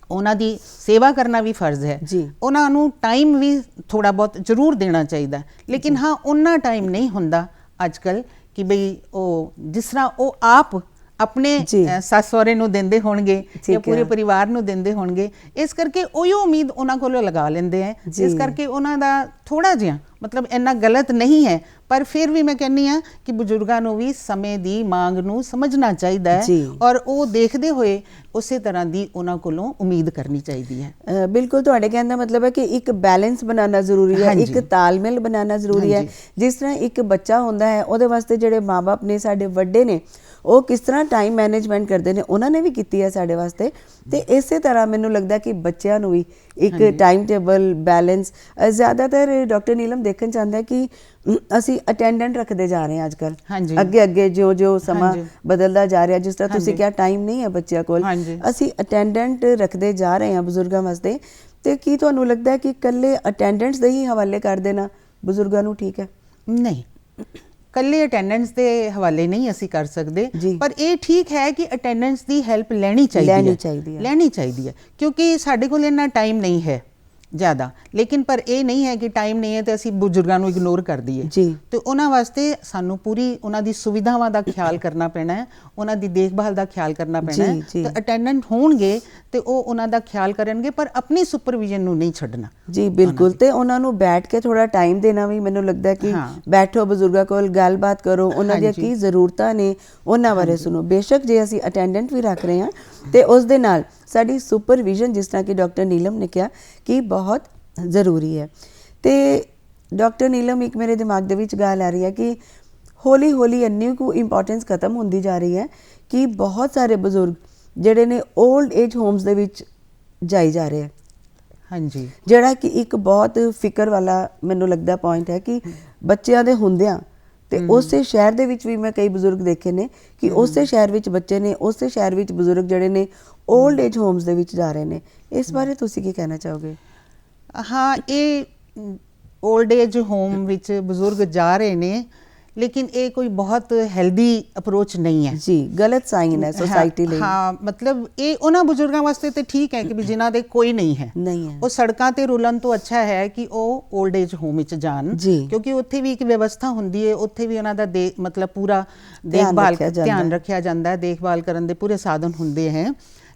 [SPEAKER 2] ਉਹਨਾਂ ਦੀ ਸੇਵਾ ਕਰਨਾ ਵੀ ਫਰਜ਼ ਹੈ,
[SPEAKER 1] ਜੀ।
[SPEAKER 2] ਉਹਨਾਂ ਨੂੰ ਟਾਈਮ ਵੀ ਥੋੜਾ ਬਹੁਤ ਜ਼ਰੂਰ ਦੇਣਾ ਚਾਹੀਦਾ, ਲੇਕਿਨ ਹਾਂ ਉਹਨਾਂ ਟਾਈਮ ਨਹੀਂ ਹੁੰਦਾ ਅੱਜ ਕੱਲ੍ਹ ਕਿ ਬਈ ਉਹ ਜਿਸ ਤਰ੍ਹਾਂ ਉਹ ਆਪ ਆਪਣੇ
[SPEAKER 1] ਜੀ।
[SPEAKER 2] ਸੱਸ ਸਹੁਰੇ ਨੂੰ ਦਿੰਦੇ ਹੋਣਗੇ
[SPEAKER 1] ਠੀਕ
[SPEAKER 2] ਜਾਂ ਪੂਰੇ
[SPEAKER 1] ਹੈ।
[SPEAKER 2] ਪਰਿਵਾਰ ਨੂੰ ਦਿੰਦੇ ਹੋਣਗੇ, ਇਸ ਕਰਕੇ ਉਹੀ ਉਮੀਦ ਉਹਨਾਂ ਕੋਲੋਂ ਲਗਾ ਲੈਂਦੇ ਹੈ।
[SPEAKER 1] ਜੀ।
[SPEAKER 2] ਇਸ ਕਰਕੇ ਉਹਨਾਂ ਦਾ ਥੋੜਾ ਜਿਹਾ ਮਤਲਬ ਇੰਨਾ ਗਲਤ ਨਹੀਂ ਹੈ, ਪਰ ਫਿਰ ਵੀ ਮੈਂ ਕਹਿੰਦੀ ਹਾਂ ਕਿ ਬਜ਼ੁਰਗਾਂ ਨੂੰ ਵੀ ਸਮੇਂ ਦੀ ਮੰਗ ਨੂੰ ਸਮਝਣਾ ਚਾਹੀਦਾ ਹੈ
[SPEAKER 1] ਜੀ।
[SPEAKER 2] ਔਰ ਉਹ ਦੇਖਦੇ ਹੋਏ ਉਸੇ ਤਰ੍ਹਾਂ ਦੀ ਉਹਨਾਂ ਕੋਲੋਂ ਉਮੀਦ ਕਰਨੀ ਚਾਹੀਦੀ ਹੈ।
[SPEAKER 1] ਬਿਲਕੁਲ, ਤੁਹਾਡੇ ਕਹਿਣ ਦਾ ਮਤਲਬ ਹੈ ਕਿ ਇੱਕ ਬੈਲੈਂਸ ਬਣਾਉਣਾ ਜ਼ਰੂਰੀ ਹੈ,
[SPEAKER 2] ਹਾਂਜੀ।
[SPEAKER 1] ਇੱਕ ਤਾਲਮੇਲ ਬਣਾਉਣਾ ਜ਼ਰੂਰੀ ਹੈ।
[SPEAKER 2] ਹਾਂਜੀ।
[SPEAKER 1] ਜਿਸ ਤਰ੍ਹਾਂ ਇੱਕ ਬੱਚਾ ਹੁੰਦਾ ਹੈ, ਉਹਦੇ ਵਾਸਤੇ ਜਿਹੜੇ ਮਾਂ-ਬਾਪ ਨੇ, ਸਾਡੇ ਵੱਡੇ ਨੇ, ਉਹ ਕਿਸ ਤਰ੍ਹਾਂ ਟਾਈਮ ਮੈਨੇਜਮੈਂਟ ਕਰਦੇ ਨੇ, ਉਹਨਾਂ ਨੇ ਵੀ ਕੀਤੀ ਹੈ ਸਾਡੇ ਵਾਸਤੇ। ਤੇ ਇਸੇ ਤਰ੍ਹਾਂ ਮੈਨੂੰ ਲੱਗਦਾ ਕਿ ਬੱਚਿਆਂ ਨੂੰ ਵੀ ਇੱਕ ਟਾਈਮ ਟੇਬਲ ਬੈਲੈਂਸ, ਜ਼ਿਆਦਾਤਰ ਡਾਕਟਰ ਨੀਲਮ ਦੇਖਣ ਚਾਹੁੰਦਾ ਹੈ ਕਿ ਅਸੀਂ ਅਟੈਂਡੈਂਟ ਰੱਖਦੇ ਜਾ ਰਹੇ ਹਾਂ ਅੱਜ ਕੱਲ੍ਹ,
[SPEAKER 2] ਹਾਂਜੀ।
[SPEAKER 1] ਅੱਗੇ ਜਿਉਂ ਸਮਾਂ
[SPEAKER 2] ਹਾਂਜੀ।
[SPEAKER 1] ਬਦਲਦਾ ਜਾ ਰਿਹਾ, ਜਿਸ ਤਰ੍ਹਾਂ ਤੁਸੀਂ
[SPEAKER 2] ਹਾਂਜੀ।
[SPEAKER 1] ਕਿਹਾ ਟਾਈਮ ਨਹੀਂ ਹੈ ਬੱਚਿਆਂ ਕੋਲ,
[SPEAKER 2] ਹਾਂਜੀ।
[SPEAKER 1] ਅਸੀਂ ਅਟੈਂਡੈਂਟ ਰੱਖਦੇ ਜਾ ਰਹੇ ਹਾਂ ਬਜ਼ੁਰਗਾਂ ਵਾਸਤੇ। ਤੇ ਕੀ ਤੁਹਾਨੂੰ ਲੱਗਦਾ ਹੈ ਕਿ ਇਕੱਲੇ ਅਟੈਂਡੈਂਟਸ ਦੇ ਹੀ ਹਵਾਲੇ ਕਰ ਦੇਣਾ ਬਜ਼ੁਰਗਾਂ ਨੂੰ ਠੀਕ ਹੈ?
[SPEAKER 2] ਨਹੀਂ, ਕੱਲੇ ਅਟੈਂਡੈਂਸ ਦੇ ਹਵਾਲੇ ਨਹੀਂ ਅਸੀਂ ਕਰ ਸਕਦੇ,
[SPEAKER 1] ਜੀ।
[SPEAKER 2] ਪਰ ਇਹ ਠੀਕ ਹੈ ਕਿ ਅਟੈਂਡੈਂਸ ਦੀ ਹੈਲਪ ਲੈਣੀ ਚਾਹੀਦੀ ਹੈ, ਲੈਣੀ ਚਾਹੀਦੀ ਹੈ, ਕਿਉਂਕਿ ਸਾਡੇ ਕੋਲ ਇੰਨਾ ਟਾਈਮ ਨਹੀਂ ਹੈ ਜ਼ਿਆਦਾ। ਲੇਕਿਨ ਪਰ ਇਹ ਨਹੀਂ ਹੈ ਕਿ ਟਾਈਮ ਨਹੀਂ ਹੈ ਤੇ ਅਸੀਂ ਬਜ਼ੁਰਗਾਂ ਨੂੰ ਇਗਨੋਰ ਕਰ ਦਈਏ।
[SPEAKER 1] ਜੀ।
[SPEAKER 2] ਤੇ ਉਹਨਾਂ ਵਾਸਤੇ ਸਾਨੂੰ ਪੂਰੀ ਉਹਨਾਂ ਦੀ ਸੁਵਿਧਾਵਾਂ ਦਾ ਖਿਆਲ ਕਰਨਾ ਪੈਣਾ ਹੈ, ਉਹਨਾਂ ਦੀ ਦੇਖਭਾਲ ਦਾ ਖਿਆਲ ਕਰਨਾ ਪੈਣਾ ਹੈ।
[SPEAKER 1] ਜੀ।
[SPEAKER 2] ਤੇ ਅਟੈਂਡੈਂਟ ਹੋਣਗੇ ਤੇ ਉਹ ਉਹਨਾਂ ਦਾ ਖਿਆਲ ਕਰਨਗੇ, ਪਰ ਆਪਣੀ ਸੁਪਰਵਿਜ਼ਨ ਨੂੰ ਨਹੀਂ ਛੱਡਣਾ।
[SPEAKER 1] ਜੀ ਬਿਲਕੁਲ। ਤੇ ਉਹਨਾਂ ਨੂੰ ਬੈਠ ਕੇ ਥੋੜਾ ਟਾਈਮ ਦੇਣਾ ਵੀ, ਮੈਨੂੰ ਲੱਗਦਾ ਕਿ
[SPEAKER 2] ਹਾਂ।
[SPEAKER 1] ਬੈਠੋ ਬਜ਼ੁਰਗਾਂ ਕੋਲ, ਗੱਲਬਾਤ ਕਰੋ, ਉਹਨਾਂ ਦੀਆਂ
[SPEAKER 2] ਹਾਂਜੀ।
[SPEAKER 1] ਕੀ ਜ਼ਰੂਰਤਾਂ ਨੇ ਉਹਨਾਂ ਬਾਰੇ ਸੁਣੋ। ਬੇਸ਼ੱਕ ਜੇ ਅਸੀਂ ਅਟੈਂਡੈਂਟ ਵੀ ਰੱਖ ਰਹੇ ਹਾਂ ਤੇ ਉਸ ਦੇ ਨਾਲ ਸਾਡੀ ਸੁਪਰਵਿਜ਼ਨ, ਜਿਸ ਤਰ੍ਹਾਂ ਕਿ ਡਾਕਟਰ ਨੀਲਮ ਨੇ ਕਿਹਾ, ਕਿ ਬਹੁਤ ਜ਼ਰੂਰੀ ਹੈ। ਤੇ ਡਾਕਟਰ ਨੀਲਮ, ਇੱਕ ਮੇਰੇ ਦਿਮਾਗ ਦੇ ਵਿੱਚ ਗੱਲ ਆ ਰਹੀ ਹੈ ਕਿ ਹੌਲੀ ਹੌਲੀ ਇੰਨੀ ਕੁ ਇੰਪੋਰਟੈਂਸ ਖਤਮ ਹੁੰਦੀ ਜਾ ਰਹੀ ਹੈ ਕਿ ਬਹੁਤ ਸਾਰੇ ਬਜ਼ੁਰਗ ਜਿਹੜੇ ਨੇ ਓਲਡ ਏਜ ਹੋਮਸ ਦੇ ਵਿੱਚ ਜਾਈ ਜਾ ਰਹੇ ਹੈ।
[SPEAKER 2] ਹਾਂਜੀ।
[SPEAKER 1] ਜਿਹੜਾ ਕਿ ਇੱਕ ਬਹੁਤ ਫਿਕਰ ਵਾਲਾ ਮੈਨੂੰ ਲੱਗਦਾ ਪੁਆਇੰਟ ਹੈ ਕਿ ਬੱਚਿਆਂ ਦੇ ਹੁੰਦਿਆਂ ਤੇ ਉਸੇ ਸ਼ਹਿਰ ਦੇ ਵਿੱਚ ਵੀ ਮੈਂ ਕਈ ਬਜ਼ੁਰਗ ਦੇਖੇ ਨੇ ਕਿ ਉਸੇ ਸ਼ਹਿਰ ਵਿੱਚ ਬੱਚੇ ਨੇ, ਉਸੇ ਸ਼ਹਿਰ ਵਿੱਚ ਬਜ਼ੁਰਗ ਜਿਹੜੇ ਨੇ ਓਲਡ ਏਜ ਹੋਮਸ ਦੇ ਵਿੱਚ ਜਾ ਰਹੇ ਨੇ। ਇਸ ਬਾਰੇ ਤੁਸੀਂ ਕੀ ਕਹਿਣਾ ਚਾਹੋਗੇ?
[SPEAKER 2] ਹਾਂ, ਇਹ ਓਲਡ ਏਜ ਹੋਮ ਵਿੱਚ ਬਜ਼ੁਰਗ ਜਾ ਰਹੇ ਨੇ, ਲੇਕਿਨ ਇਹ ਕੋਈ ਬਹੁਤ ਹੈਲਦੀ ਅਪਰੋਚ ਨਹੀਂ ਹੈ।
[SPEAKER 1] ਜੀ, ਗਲਤ ਸਾਈਨ ਹੈ ਸੋਸਾਇਟੀ ਲਈ।
[SPEAKER 2] ਹਾਂ, ਮਤਲਬ ਇਹ ਉਹਨਾਂ ਬਜ਼ੁਰਗਾਂ ਵਾਸਤੇ ਤੇ ਠੀਕ ਹੈ ਕਿ ਵੀ ਜਿਨ੍ਹਾਂ ਦੇ ਕੋਈ ਨਹੀਂ ਹੈ, ਉਹ ਸੜਕਾਂ ਤੇ ਰੁਲਣ ਤੋਂ ਅੱਛਾ ਹੈ ਕਿ ਉਹ ਓਲਡ ਏਜ ਹੋਮ ਵਿੱਚ ਜਾਣ, ਕਿਉਂਕਿ ਉੱਥੇ ਵੀ ਇੱਕ ਵਿਵਸਥਾ ਹੁੰਦੀ ਹੈ, ਉੱਥੇ ਵੀ ਉਹਨਾਂ ਦਾ ਮਤਲਬ ਪੂਰਾ ਧਿਆਨ ਰੱਖਿਆ ਜਾਂਦਾ ਹੈ, ਦੇਖਭਾਲ ਕਰਨ ਦੇ ਪੂਰੇ ਸਾਧਨ ਹੁੰਦੇ ਹੈ।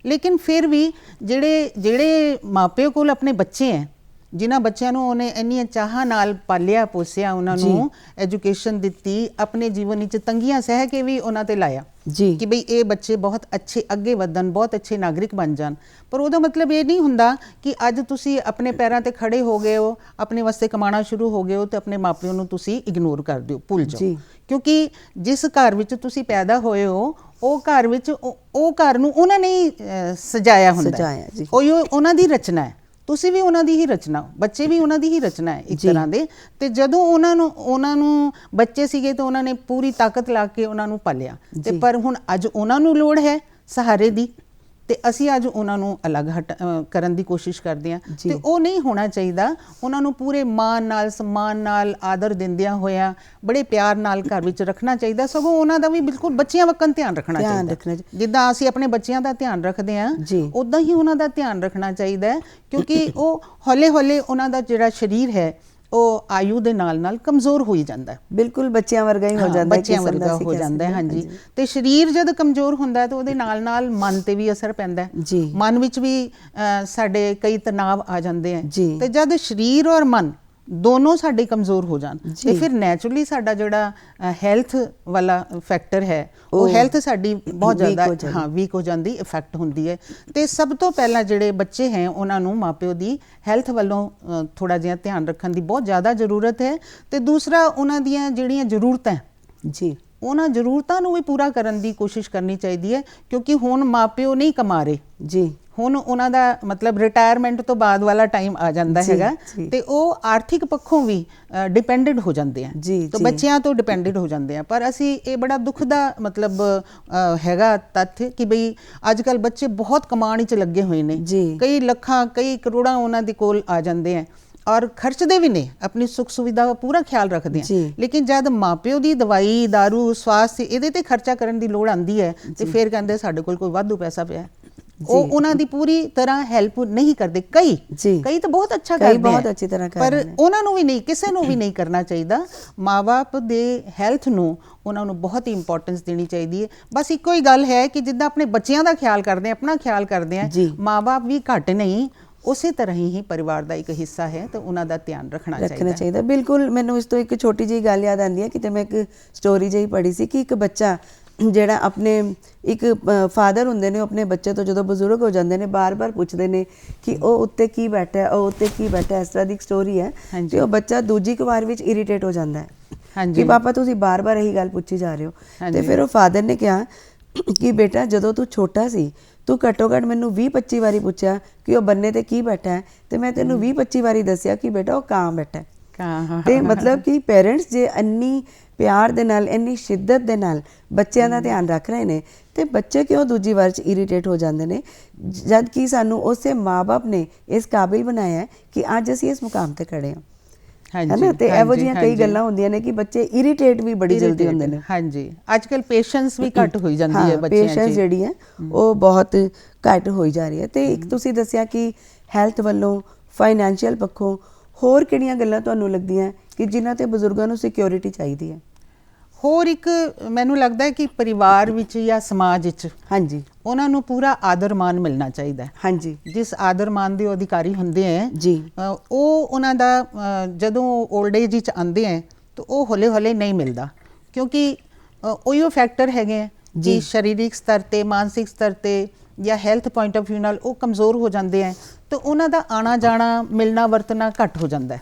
[SPEAKER 2] ਲੇਕਿਨ ਫਿਰ ਵੀ ਜਿਹੜੇ ਮਾਪਿਓ ਕੋਲ ਆਪਣੇ ਬੱਚੇ ਹੈ, ਜਿਨ੍ਹਾਂ ਬੱਚਿਆਂ ਨੂੰ ਉਹਨੇ ਇੰਨੀਆਂ ਚਾਹਾਂ ਨਾਲ ਪਾਲਿਆ ਪੋਸਿਆ, ਉਹਨਾਂ ਨੂੰ ਐਜੂਕੇਸ਼ਨ ਦਿੱਤੀ, ਆਪਣੇ ਜੀਵਨ ਵਿੱਚ ਤੰਗੀਆਂ ਸਹਿ ਕੇ ਵੀ ਉਹਨਾਂ ਤੇ ਲਾਇਆ ਕਿ ਬਈ ਇਹ ਬੱਚੇ ਬਹੁਤ ਅੱਛੇ ਅੱਗੇ ਵਧਣ, ਬਹੁਤ ਅੱਛੇ ਨਾਗਰਿਕ ਬਣ ਜਾਣ। ਪਰ ਉਹਦਾ ਮਤਲਬ ਇਹ ਨਹੀਂ ਹੁੰਦਾ ਕਿ ਅੱਜ ਤੁਸੀਂ ਆਪਣੇ ਪੈਰਾਂ ਤੇ ਖੜੇ ਹੋ ਗਏ ਹੋ, ਆਪਣੇ ਵਾਸਤੇ ਕਮਾਉਣਾ ਸ਼ੁਰੂ ਹੋ ਗਏ ਹੋ ਤੇ ਆਪਣੇ ਮਾਪਿਆਂ ਨੂੰ ਤੁਸੀਂ ਇਗਨੋਰ ਕਰ ਦਿਓ, ਭੁੱਲ ਜਾਓ। ਕਿਉਂਕਿ ਜਿਸ ਘਰ ਵਿੱਚ ਤੁਸੀਂ ਪੈਦਾ ਹੋਏ ਹੋ, ਉਹ ਘਰ ਵਿੱਚ ਉਹ ਘਰ ਨੂੰ ਉਹਨਾਂ ਨੇ ਸਜਾਇਆ ਹੁੰਦਾ, ਉਹ ਉਹਨਾਂ ਦੀ ਰਚਨਾ ਹੈ। ਤੁਸੀਂ ਵੀ ਉਹਨਾਂ ਦੀ ਹੀ ਰਚਨਾ, ਬੱਚੇ ਵੀ ਉਹਨਾਂ ਦੀ ਹੀ ਰਚਨਾ ਹੈ ਇੱਕ ਤਰ੍ਹਾਂ ਦੇ। ਤੇ ਜਦੋਂ ਉਹਨਾਂ ਨੂੰ ਬੱਚੇ ਸੀਗੇ ਤਾਂ ਉਹਨਾਂ ਨੇ ਪੂਰੀ ਤਾਕਤ ਲਾ ਕੇ ਉਹਨਾਂ ਨੂੰ ਪਾਲਿਆ, ਤੇ ਪਰ ਹੁਣ ਅੱਜ ਉਹਨਾਂ ਨੂੰ ਲੋੜ ਹੈ ਸਹਾਰੇ ਦੀ, ਤੇ ਅਸੀਂ ਅੱਜ ਉਹਨਾਂ ਨੂੰ ਅਲੱਗ ਕਰਨ ਦੀ ਕੋਸ਼ਿਸ਼ ਕਰਦੇ ਹਾਂ। ਤੇ ਉਹ ਨਹੀਂ ਹੋਣਾ ਚਾਹੀਦਾ। ਉਹਨਾਂ ਨੂੰ ਪੂਰੇ ਮਾਣ ਨਾਲ, ਸਨਮਾਨ ਨਾਲ, ਆਦਰ ਦਿੰਦਿਆਂ ਹੋਇਆ ਬੜੇ ਪਿਆਰ ਨਾਲ ਘਰ ਵਿੱਚ ਰੱਖਣਾ ਚਾਹੀਦਾ। ਸਗੋਂ ਉਹਨਾਂ ਦਾ ਵੀ ਬਿਲਕੁਲ ਬੱਚਿਆਂ ਵਕਨ ਧਿਆਨ ਰੱਖਣਾ ਚਾਹੀਦਾ। ਜਿੱਦਾਂ ਅਸੀਂ ਆਪਣੇ ਬੱਚਿਆਂ ਦਾ ਧਿਆਨ ਰੱਖਦੇ ਹਾਂ, ਉੱਦਾਂ ਹੀ ਉਹਨਾਂ ਦਾ ਧਿਆਨ ਰੱਖਣਾ ਚਾਹੀਦਾ ਹੈ, ਕਿਉਂਕਿ ਉਹ ਹੌਲੇ ਹੌਲੇ ਉਹਨਾਂ ਦਾ ਜਿਹੜਾ ਸਰੀਰ ਹੈ ਉਹ ਆਯੂ ਦੇ ਨਾਲ ਨਾਲ ਕਮਜ਼ੋਰ ਹੋਈ ਜਾਂਦਾ।
[SPEAKER 1] ਬਿਲਕੁਲ ਬੱਚਿਆਂ ਵਰਗਾ ਹੀ ਹੋ ਜਾਂਦਾ,
[SPEAKER 2] ਬੱਚਿਆਂ ਵਰਗਾ ਹੋ ਜਾਂਦਾ ਹੈ। ਹਾਂਜੀ। ਤੇ ਸਰੀਰ ਜਦ ਕਮਜ਼ੋਰ ਹੁੰਦਾ ਤਾਂ ਉਹਦੇ ਨਾਲ ਨਾਲ ਮਨ ਤੇ ਵੀ ਅਸਰ ਪੈਂਦਾ। ਮਨ ਵਿੱਚ ਵੀ ਸਾਡੇ ਕਈ ਤਣਾਅ ਆ ਜਾਂਦੇ ਹੈ। ਤੇ ਜਦ ਸਰੀਰ ਔਰ ਮਨ ਦੋਨੋਂ ਸਾਡੇ ਕਮਜ਼ੋਰ ਹੋ ਜਾਣ ਤੇ ਫਿਰ ਨੈਚੁਰਲੀ ਸਾਡਾ ਜਿਹੜਾ ਹੈਲਥ ਵਾਲਾ ਫੈਕਟਰ ਹੈ, ਉਹ ਹੈਲਥ ਸਾਡੀ ਬਹੁਤ ਜ਼ਿਆਦਾ ਵੀਕ ਹੋ ਜਾਂਦੀ, ਇਫੈਕਟ ਹੁੰਦੀ ਹੈ। ਤੇ ਸਭ ਤੋਂ ਪਹਿਲਾਂ ਜਿਹੜੇ ਬੱਚੇ ਹੈ ਉਹਨਾਂ ਨੂੰ ਮਾਪਿਓ ਦੀ ਹੈਲਥ ਵੱਲੋਂ ਥੋੜ੍ਹਾ ਜਿਹਾ ਧਿਆਨ ਰੱਖਣ ਦੀ ਬਹੁਤ ਜ਼ਿਆਦਾ ਜ਼ਰੂਰਤ ਹੈ। ਤੇ ਦੂਸਰਾ, ਉਹਨਾਂ ਦੀਆਂ ਜਿਹੜੀਆਂ ਜ਼ਰੂਰਤਾਂ ਉਹਨਾਂ ਜ਼ਰੂਰਤਾਂ ਨੂੰ ਵੀ ਪੂਰਾ ਕਰਨ ਦੀ ਕੋਸ਼ਿਸ਼ ਕਰਨੀ ਚਾਹੀਦੀ ਹੈ, ਕਿਉਂਕਿ ਹੁਣ ਮਾਪਿਓ ਨਹੀਂ ਕਮਾ ਰਹੇ, ਹੁਣ ਉਹਨਾਂ ਦਾ ਮਤਲਬ ਰਿਟਾਇਰਮੈਂਟ ਤੋਂ ਬਾਅਦ ਵਾਲਾ ਟਾਈਮ ਆ ਜਾਂਦਾ ਹੈਗਾ ਤੇ ਉਹ ਆਰਥਿਕ ਪੱਖੋਂ ਵੀ ਡਿਪੈਂਡੈਂਟ ਹੋ ਜਾਂਦੇ ਆ ਤਾਂ ਬੱਚਿਆਂ ਤੋਂ ਡਿਪੈਂਡੈਂਟ ਹੋ ਜਾਂਦੇ ਆ। ਪਰ ਅਸੀਂ ਇਹ ਬੜਾ ਦੁੱਖ ਦਾ ਮਤਲਬ ਹੈਗਾ ਤੱਥ ਕਿ ਬਈ ਅੱਜ ਕੱਲ੍ਹ ਬੱਚੇ ਬਹੁਤ ਕਮਾਉਣ ਵਿੱਚ ਲੱਗੇ ਹੋਏ ਨੇ, ਕਈ ਲੱਖਾਂ ਕਈ ਕਰੋੜਾਂ ਉਹਨਾਂ ਦੇ ਕੋਲ ਆ ਜਾਂਦੇ ਆ ਔਰ ਖਰਚਦੇ ਵੀ ਨੇ, ਆਪਣੀ ਸੁੱਖ ਸੁਵਿਧਾ ਦਾ ਪੂਰਾ ਖਿਆਲ ਰੱਖਦੇ ਆ। ਲੇਕਿਨ ਜਦ ਮਾਪਿਓ ਦੀ ਦਵਾਈ ਦਾਰੂ ਸਵਾਸਥ ਇਹਦੇ ਤੇ ਖਰਚਾ ਕਰਨ ਦੀ ਲੋੜ ਆਉਂਦੀ ਹੈ ਤੇ ਫਿਰ ਕਹਿੰਦੇ ਸਾਡੇ ਕੋਲ ਕੋਈ ਵਾਧੂ ਪੈਸਾ ਪਿਆ, ਉਹ ਉਹਨਾਂ ਦੀ ਪੂਰੀ ਤਰ੍ਹਾਂ ਹੈਲਪ ਨਹੀਂ ਕਰਦੇ। ਕਈ ਤਾਂ ਬਹੁਤ ਅੱਛਾ ਕਰਦੇ, ਬਹੁਤ ਅੱਛੀ ਤਰ੍ਹਾਂ ਪਰ ਉਹਨਾਂ ਨੂੰ ਵੀ ਨਹੀਂ, ਕਿਸੇ ਨੂੰ ਵੀ ਨਹੀਂ ਕਰਨਾ ਚਾਹੀਦਾ। ਮਾਂ-ਬਾਪ ਦੇ ਹੈਲਥ ਨੂੰ ਉਹਨਾਂ ਨੂੰ ਬਹੁਤ ਹੀ ਇੰਪੋਰਟੈਂਸ ਦੇਣੀ ਚਾਹੀਦੀ ਹੈ। ਬਸ ਇੱਕੋ ਹੀ ਗੱਲ ਹੈ ਕਿ ਜਿੱਦਾਂ ਆਪਣੇ ਬੱਚਿਆਂ ਦਾ ਖਿਆਲ ਕਰਦੇ ਆ, ਆਪਣਾ ਖਿਆਲ ਕਰਦੇ ਆ, ਮਾਂ-ਬਾਪ ਵੀ ਘੱਟ ਨਹੀਂ, ਉਸੇ ਤਰ੍ਹਾਂ ਹੀ ਪਰਿਵਾਰ ਦਾ ਇੱਕ ਹਿੱਸਾ ਹੈ ਤਾਂ ਉਹਨਾਂ ਦਾ ਧਿਆਨ ਰੱਖਣਾ ਚਾਹੀਦਾ।
[SPEAKER 1] ਬਿਲਕੁਲ। ਮੈਨੂੰ ਇਸ ਤੋਂ ਇੱਕ ਛੋਟੀ ਜਿਹੀ ਗੱਲ ਯਾਦ ਆਉਂਦੀ ਹੈ, ਕਿਤੇ ਮੈਂ ਇੱਕ ਸਟੋਰੀ ਜਿਹੀ ਪੜ੍ਹੀ ਸੀ ਕਿ ਇੱਕ ਬੱਚਾ ਜਿਹੜਾ ਆਪਣੇ ਇੱਕ ਫਾਦਰ ਹੁੰਦੇ ਨੇ, ਉਹ ਆਪਣੇ ਬੱਚੇ ਤੋਂ ਜਦੋਂ ਬਜ਼ੁਰਗ ਹੋ ਜਾਂਦੇ ਨੇ ਬਾਰ-ਬਾਰ ਪੁੱਛਦੇ ਨੇ ਕਿ ਉਹ ਉੱਤੇ ਕੀ ਬੈਠਾ, ਉਹ ਉੱਤੇ ਕੀ ਬੈਠਾ। ਇਸ ਤਰ੍ਹਾਂ ਦੀ ਇੱਕ ਸਟੋਰੀ ਹੈ ਤੇ ਉਹ ਬੱਚਾ ਦੂਜੀ ਕੁ ਵਾਰ ਵਿੱਚ ਇਰੀਟੇਟ ਹੋ ਜਾਂਦਾ ਹੈ ਕਿ ਪਾਪਾ ਤੁਸੀਂ ਬਾਰ-ਬਾਰ ਇਹੀ ਗੱਲ ਪੁੱਛੀ ਜਾ ਰਹੇ ਹੋ। ਤੇ ਫਿਰ ਉਹ ਫਾਦਰ ਨੇ ਕਿਹਾ ਕਿ ਬੇਟਾ ਜਦੋਂ ਤੂੰ ਛੋਟਾ ਸੀ ਤੂੰ ਘੱਟੋ ਘੱਟ ਮੈਨੂੰ 20-25 ਵਾਰੀ ਪੁੱਛਿਆ ਕਿ ਉਹ ਬੰਨੇ ਤੇ ਕੀ ਬੈਠਾ ਹੈ ਤੇ ਮੈਂ ਤੈਨੂੰ 20-25 ਵਾਰੀ ਦੱਸਿਆ ਕਿ ਬੇਟਾ ਉਹ ਕਾਂ ਬੈਠਾ ਹੈ। ਤੇ ਮਤਲਬ ਕਿ ਪੇਰੈਂਟਸ ਜੇ ਇੰਨੀ ਪਿਆਰ ਦੇ ਨਾਲ, ਇੰਨੀ ਸ਼ਿੱਦਤ ਦੇ ਨਾਲ ਬੱਚਿਆਂ ਦਾ ਧਿਆਨ ਰੱਖ ਰਹੇ ਨੇ ਤੇ ਬੱਚੇ ਕਿਉਂ ਦੂਜੀ ਵਾਰ 'ਚ ਇਰੀਟੇਟ ਹੋ ਜਾਂਦੇ ਨੇ, ਜਦ ਕਿ ਸਾਨੂੰ ਉਸੇ ਮਾਂ-ਬਾਪ ਨੇ ਇਸ ਕਾਬਿਲ ਬਣਾਇਆ ਹੈ ਕਿ ਅੱਜ ਅਸੀਂ ਇਸ ਮੁਕਾਮ ਤੇ ਖੜੇ ਹਾਂ। ਹੈ ਨਾ? ਤੇ ਇਹੋ ਜਿਹੀਆਂ ਕਈ ਗੱਲਾਂ ਹੁੰਦੀਆਂ ਨੇ ਕਿ ਬੱਚੇ ਇਰੀਟੇਟ ਵੀ ਬੜੀ ਜਲਦੀ ਹੁੰਦੇ ਨੇ।
[SPEAKER 2] ਹਾਂਜੀ, ਅੱਜ ਕੱਲ੍ਹ ਪੇਸ਼ੈਂਸ ਵੀ ਘੱਟ ਹੋਈ ਜਾਂਦੀ ਹੈ ਬੱਚਿਆਂ 'ਚ,
[SPEAKER 1] ਪੇਸ਼ੈਂਸ ਜਿਹੜੀ ਹੈ ਉਹ ਬਹੁਤ ਘੱਟ ਹੋਈ ਜਾ ਰਹੀ ਹੈ। ਤੇ ਇੱਕ ਤੁਸੀਂ ਦੱਸਿਆ ਕਿ ਹੈਲਥ ਵੱਲੋਂ, ਫਾਈਨੈਂਸ਼ੀਅਲ ਪੱਖੋਂ ਹੋਰ ਕਿਹੜੀਆਂ ਗੱਲਾਂ ਤੁਹਾਨੂੰ ਲੱਗਦੀਆਂ ਕਿ ਜਿਨ੍ਹਾਂ ਤੇ ਬਜ਼ੁਰਗਾਂ ਨੂੰ ਸਿਕਿਉਰਿਟੀ ਚਾਹੀਦੀ ਹੈ?
[SPEAKER 2] ਹੋਰ ਇੱਕ ਮੈਨੂੰ ਲੱਗਦਾ ਹੈ ਕਿ ਪਰਿਵਾਰ ਵਿੱਚ ਜਾਂ ਸਮਾਜ ਵਿੱਚ ਉਹਨਾਂ ਨੂੰ ਪੂਰਾ ਆਦਰ ਮਾਨ ਮਿਲਣਾ ਚਾਹੀਦਾ ਹੈ। ਜਿਸ ਆਦਰ ਮਾਨ ਦੇ ਅਧਿਕਾਰੀ ਹੁੰਦੇ ਹੈ ਉਹ ਉਹਨਾਂ ਦਾ ਜਦੋਂ ਓਲਡ ਏਜ ਵਿੱਚ ਆਉਂਦੇ ਹੈ ਤਾਂ ਉਹ ਹੌਲੇ ਹੌਲੇ ਨਹੀਂ ਮਿਲਦਾ, ਕਿਉਂਕਿ ਉਹੀਓ ਫੈਕਟਰ ਹੈਗੇ ਹੈ ਕਿ ਸਰੀਰਕ ਸਤਰ 'ਤੇ, ਮਾਨਸਿਕ ਸਤਰ 'ਤੇ ਜਾਂ ਹੈਲਥ ਪੁਆਇੰਟ ਆਫ ਵਿਊ ਨਾਲ ਉਹ ਕਮਜ਼ੋਰ ਹੋ ਜਾਂਦੇ ਹੈ ਤਾਂ ਉਹਨਾਂ ਦਾ ਆਉਣਾ ਜਾਣਾ, ਮਿਲਣਾ ਵਰਤਣਾ ਘੱਟ ਹੋ ਜਾਂਦਾ ਹੈ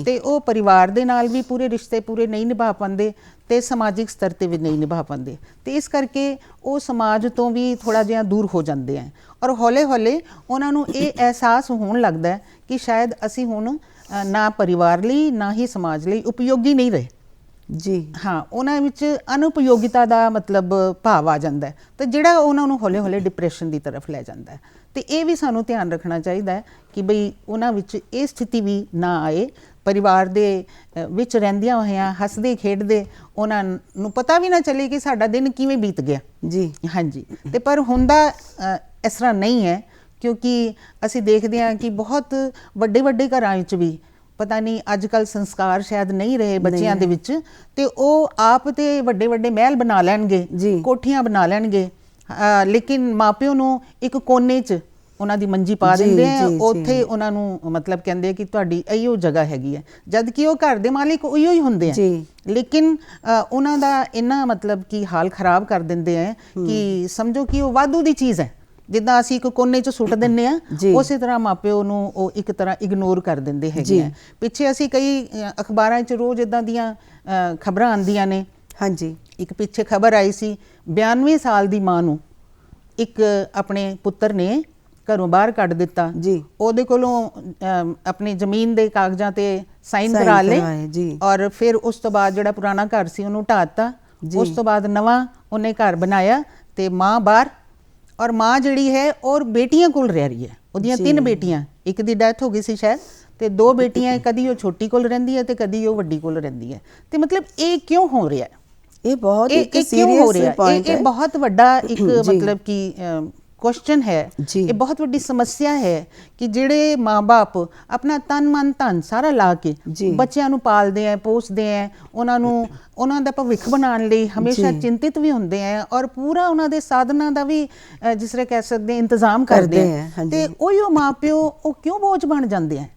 [SPEAKER 2] ਤੇ ਉਹ ਪਰਿਵਾਰ ਦੇ ਨਾਲ ਵੀ ਪੂਰੇ ਰਿਸ਼ਤੇ ਪੂਰੇ ਨਹੀਂ ਨਿਭਾ ਪਾਉਂਦੇ ਤੇ ਸਮਾਜਿਕ ਸਤਰ 'ਤੇ ਵੀ ਨਹੀਂ ਨਿਭਾ ਪਾਉਂਦੇ ਤੇ ਇਸ ਕਰਕੇ ਉਹ ਸਮਾਜ ਤੋਂ ਵੀ ਥੋੜ੍ਹਾ ਜਿਹਾ ਦੂਰ ਹੋ ਜਾਂਦੇ ਹੈ ਔਰ ਹੌਲੇ ਹੌਲੇ ਉਹਨਾਂ ਨੂੰ ਇਹ ਅਹਿਸਾਸ ਹੋਣ ਲੱਗਦਾ ਕਿ ਸ਼ਾਇਦ ਅਸੀਂ ਹੁਣ ਨਾ ਪਰਿਵਾਰ ਲਈ ਨਾ ਹੀ ਸਮਾਜ ਲਈ ਉਪਯੋਗੀ ਨਹੀਂ ਰਹੇ। ਉਹਨਾਂ ਵਿੱਚ ਅਨੁਪਯੋਗਿਤਾ ਦਾ ਮਤਲਬ ਭਾਵ ਆ ਜਾਂਦਾ ਹੈ ਤੇ ਜਿਹੜਾ ਉਹਨਾਂ ਨੂੰ ਹੌਲੇ ਹੌਲੇ ਡਿਪਰੈਸ਼ਨ ਦੀ ਤਰਫ ਲੈ ਜਾਂਦਾ ਹੈ। ਤੇ ਇਹ ਵੀ ਸਾਨੂੰ ਧਿਆਨ ਰੱਖਣਾ ਚਾਹੀਦਾ ਹੈ ਕਿ ਬਈ ਉਹਨਾਂ ਵਿੱਚ ਇਹ ਸਥਿਤੀ ਵੀ ਨਾ ਆਏ। ਪਰਿਵਾਰ ਦੇ ਵਿੱਚ ਰਹਿੰਦਿਆਂ ਹੋਇਆਂ ਹੱਸਦੇ ਖੇਡਦੇ ਉਹਨਾਂ ਨੂੰ ਪਤਾ ਵੀ ਨਾ ਚੱਲੇ ਕਿ ਸਾਡਾ ਦਿਨ ਕਿਵੇਂ ਬੀਤ ਗਿਆ। ਤੇ ਪਰ ਹੁੰਦਾ ਇਸ ਤਰ੍ਹਾਂ ਨਹੀਂ ਹੈ, ਕਿਉਂਕਿ ਅਸੀਂ ਦੇਖਦੇ ਹਾਂ ਕਿ ਬਹੁਤ ਵੱਡੇ ਵੱਡੇ ਘਰਾਂ ਵਿੱਚ ਵੀ ਪਤਾ ਨਹੀਂ ਅੱਜ ਕੱਲ੍ਹ ਸੰਸਕਾਰ ਸ਼ਾਇਦ ਨਹੀਂ ਰਹੇ ਬੱਚਿਆਂ ਦੇ ਵਿੱਚ ਤੇ ਉਹ ਆਪ ਤੇ ਵੱਡੇ ਵੱਡੇ ਮਹਿਲ ਬਣਾ ਲੈਣਗੇ, ਕੋਠੀਆਂ ਬਣਾ ਲੈਣਗੇ, ਲੇਕਿਨ ਮਾਪਿਓ ਨੂੰ ਇੱਕ ਕੋਨੇ 'ਚ ਉਹਨਾਂ ਦੀ ਮੰਜੀ ਪਾ ਦਿੰਦੇ ਆ, ਉੱਥੇ ਉਹਨਾਂ ਨੂੰ ਮਤਲਬ ਕਹਿੰਦੇ ਆ ਕਿ ਤੁਹਾਡੀ ਇਹੀਓ ਜਗ੍ਹਾ ਹੈਗੀ ਹੈ, ਜਦ ਕਿ ਉਹ ਘਰ ਦੇ ਮਾਲਿਕ ਉਹੀਓ ਹੀ ਹੁੰਦੇ ਆ ਲੇਕਿਨ ਉਹਨਾਂ ਦਾ ਇੰਨਾ ਮਤਲਬ ਕਿ ਹਾਲ ਖਰਾਬ ਕਰ ਦਿੰਦੇ ਆ ਕਿ ਸਮਝੋ ਕਿ ਉਹ ਵਾਧੂ ਦੀ ਚੀਜ਼ ਹੈ। ਜਿੱਦਾਂ ਅਸੀਂ ਇੱਕ ਕੋਨੇ 'ਚ ਸੁੱਟ ਦਿੰਦੇ ਹਾਂ ਉਸੇ ਤਰ੍ਹਾਂ ਮਾਪਿਓ ਨੂੰ ਉਹ ਇੱਕ ਤਰ੍ਹਾਂ ਇਗਨੋਰ ਕਰ ਦਿੰਦੇ ਹੈਗੇ ਆ। ਪਿੱਛੇ ਅਸੀਂ ਕਈ ਅਖਬਾਰਾਂ 'ਚ ਰੋਜ਼ ਇੱਦਾਂ ਦੀਆਂ ਖਬਰਾਂ ਆਉਂਦੀਆਂ ਨੇ। ਇੱਕ ਪਿੱਛੇ ਖਬਰ ਆਈ ਸੀ 92 ਸਾਲ ਦੀ ਮਾਂ ਨੂੰ ਇੱਕ ਆਪਣੇ ਪੁੱਤਰ ਨੇ ਘਰੋਂ ਬਾਹਰ ਕੱਢ ਦਿੱਤਾ। ਉਹਦੇ ਕੋਲੋਂ ਆਪਣੀ ਜ਼ਮੀਨ ਦੇ ਕਾਗਜ਼ਾਂ ਤੇ ਸਾਈਨ ਕਰਾ ਲਏ ਔਰ ਫਿਰ ਉਸ ਤੋਂ ਬਾਅਦ ਜਿਹੜਾ ਪੁਰਾਣਾ ਘਰ ਸੀ ਉਹਨੂੰ ਢਾਹ ਦਿੱਤਾ। ਉਸ ਤੋਂ ਬਾਅਦ ਨਵਾਂ ਉਹਨੇ ਘਰ ਬਣਾਇਆ ਤੇ ਮਾਂ ਬਾਹਰ, ਔਰ ਮਾਂ ਜਿਹੜੀ ਹੈ ਔਰ ਬੇਟੀਆਂ ਕੋਲ ਰਹਿ ਰਹੀ ਹੈ। ਉਹਦੀਆਂ 3 ਬੇਟੀਆਂ, ਇੱਕ ਦੀ ਡੈਥ ਹੋ ਗਈ ਸੀ ਸ਼ਾਇਦ, ਤੇ 2 ਬੇਟੀਆਂ, ਕਦੀ ਉਹ ਛੋਟੀ ਕੋਲ ਰਹਿੰਦੀ ਹੈ ਤੇ ਕਦੀ ਉਹ ਵੱਡੀ ਕੋਲ ਰਹਿੰਦੀ ਹੈ। ਤੇ ਮਤਲਬ ਇਹ ਕਿਉਂ ਹੋ ਰਿਹਾ? ਇਹ ਬਹੁਤ ਬਹੁਤ ਵੱਡਾ ਇੱਕ ਮਤਲਬ ਕਿ ਕੁਐਸਚਨ ਹੈ, ਇਹ ਬਹੁਤ ਵੱਡੀ ਸਮੱਸਿਆ ਹੈ ਕਿ ਜਿਹੜੇ ਮਾਂ-ਬਾਪ ਆਪਣਾ ਤਨ ਮਨ ਧਨ ਸਾਰਾ ਲਾ ਕੇ ਬੱਚਿਆਂ ਨੂੰ ਪਾਲਦੇ ਹੈ, ਪੋਸਦੇ ਹੈ, ਉਹਨਾਂ ਦਾ ਭਵਿੱਖ ਬਣਾਉਣ ਲਈ ਹਮੇਸ਼ਾ ਚਿੰਤਿਤ ਵੀ ਹੁੰਦੇ ਹੈ ਔਰ ਪੂਰਾ ਉਹਨਾਂ ਦੇ ਸਾਧਨਾਂ ਦਾ ਵੀ ਜਿਸ ਤਰ੍ਹਾਂ ਕਹਿ ਸਕਦੇ ਇੰਤਜ਼ਾਮ ਕਰਦੇ ਹੈ ਤੇ ਉਹੀਓ ਮਾਂ-ਪਿਓ ਉਹ ਕਿਉਂ ਬੋਝ ਬਣ ਜਾਂਦੇ ਹੈ?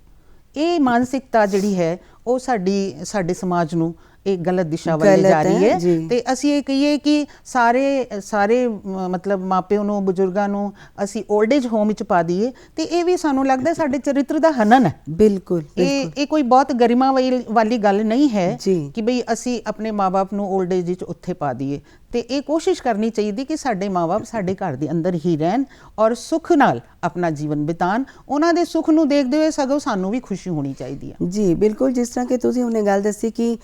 [SPEAKER 2] ਇਹ ਮਾਨਸਿਕਤਾ ਜਿਹੜੀ ਹੈ ਉਹ ਸਾਡੇ ਸਮਾਜ ਨੂੰ ਇਹ ਗਲਤ ਦਿਸ਼ਾ ਵੱਲ ਜਾ ਰਹੀ ਹੈ ਤੇ ਅਸੀਂ ਇਹ ਕਹੀਏ ਕਿ ਸਾਰੇ ਮਤਲਬ ਮਾਪਿਓ ਨੂੰ, ਬਜ਼ੁਰਗਾਂ ਨੂੰ ਅਸੀਂ ਓਲਡ ਏਜ ਹੋਮ ਵਿੱਚ ਪਾ ਦਈਏ ਤੇ ਇਹ ਵੀ ਸਾਨੂੰ ਲੱਗਦਾ ਸਾਡੇ ਚਰਿੱਤਰ ਦਾ ਹਨਨ ਹੈ। ਬਿਲਕੁਲ ਇਹ ਕੋਈ ਬਹੁਤ ਗਰਿਮਾ ਵਾਲੀ ਗੱਲ ਨਹੀਂ ਹੈ ਕਿ ਬਈ ਅਸੀਂ ਆਪਣੇ ਮਾਂ-ਬਾਪ ਨੂੰ ਓਲਡ ਏਜ ਵਿੱਚ ਉੱਥੇ ਪਾ ਦਈਏ ਤੇ ਇਹ ਕੋਸ਼ਿਸ਼ ਕਰਨੀ ਚਾਹੀਦੀ ਕਿ ਸਾਡੇ ਮਾਂ-ਬਾਪ ਸਾਡੇ ਘਰ ਦੇ ਅੰਦਰ ਹੀ ਰਹਿਣ ਔਰ ਸੁੱਖ ਨਾਲ ਆਪਣਾ ਜੀਵਨ ਬਿਤਾਣ। ਉਹਨਾਂ ਦੇ ਸੁੱਖ ਨੂੰ ਦੇਖਦੇ ਹੋਏ ਸਗੋਂ ਸਾਨੂੰ ਵੀ ਖੁਸ਼ੀ ਹੋਣੀ ਚਾਹੀਦੀ ਹੈ।
[SPEAKER 1] ਜੀ ਬਿਲਕੁਲ, ਜਿਸ ਤਰ੍ਹਾਂ ਕਿ ਤੁਸੀਂ ਹੁਣੇ ਗੱਲ ਦੱਸੀ ਕਿ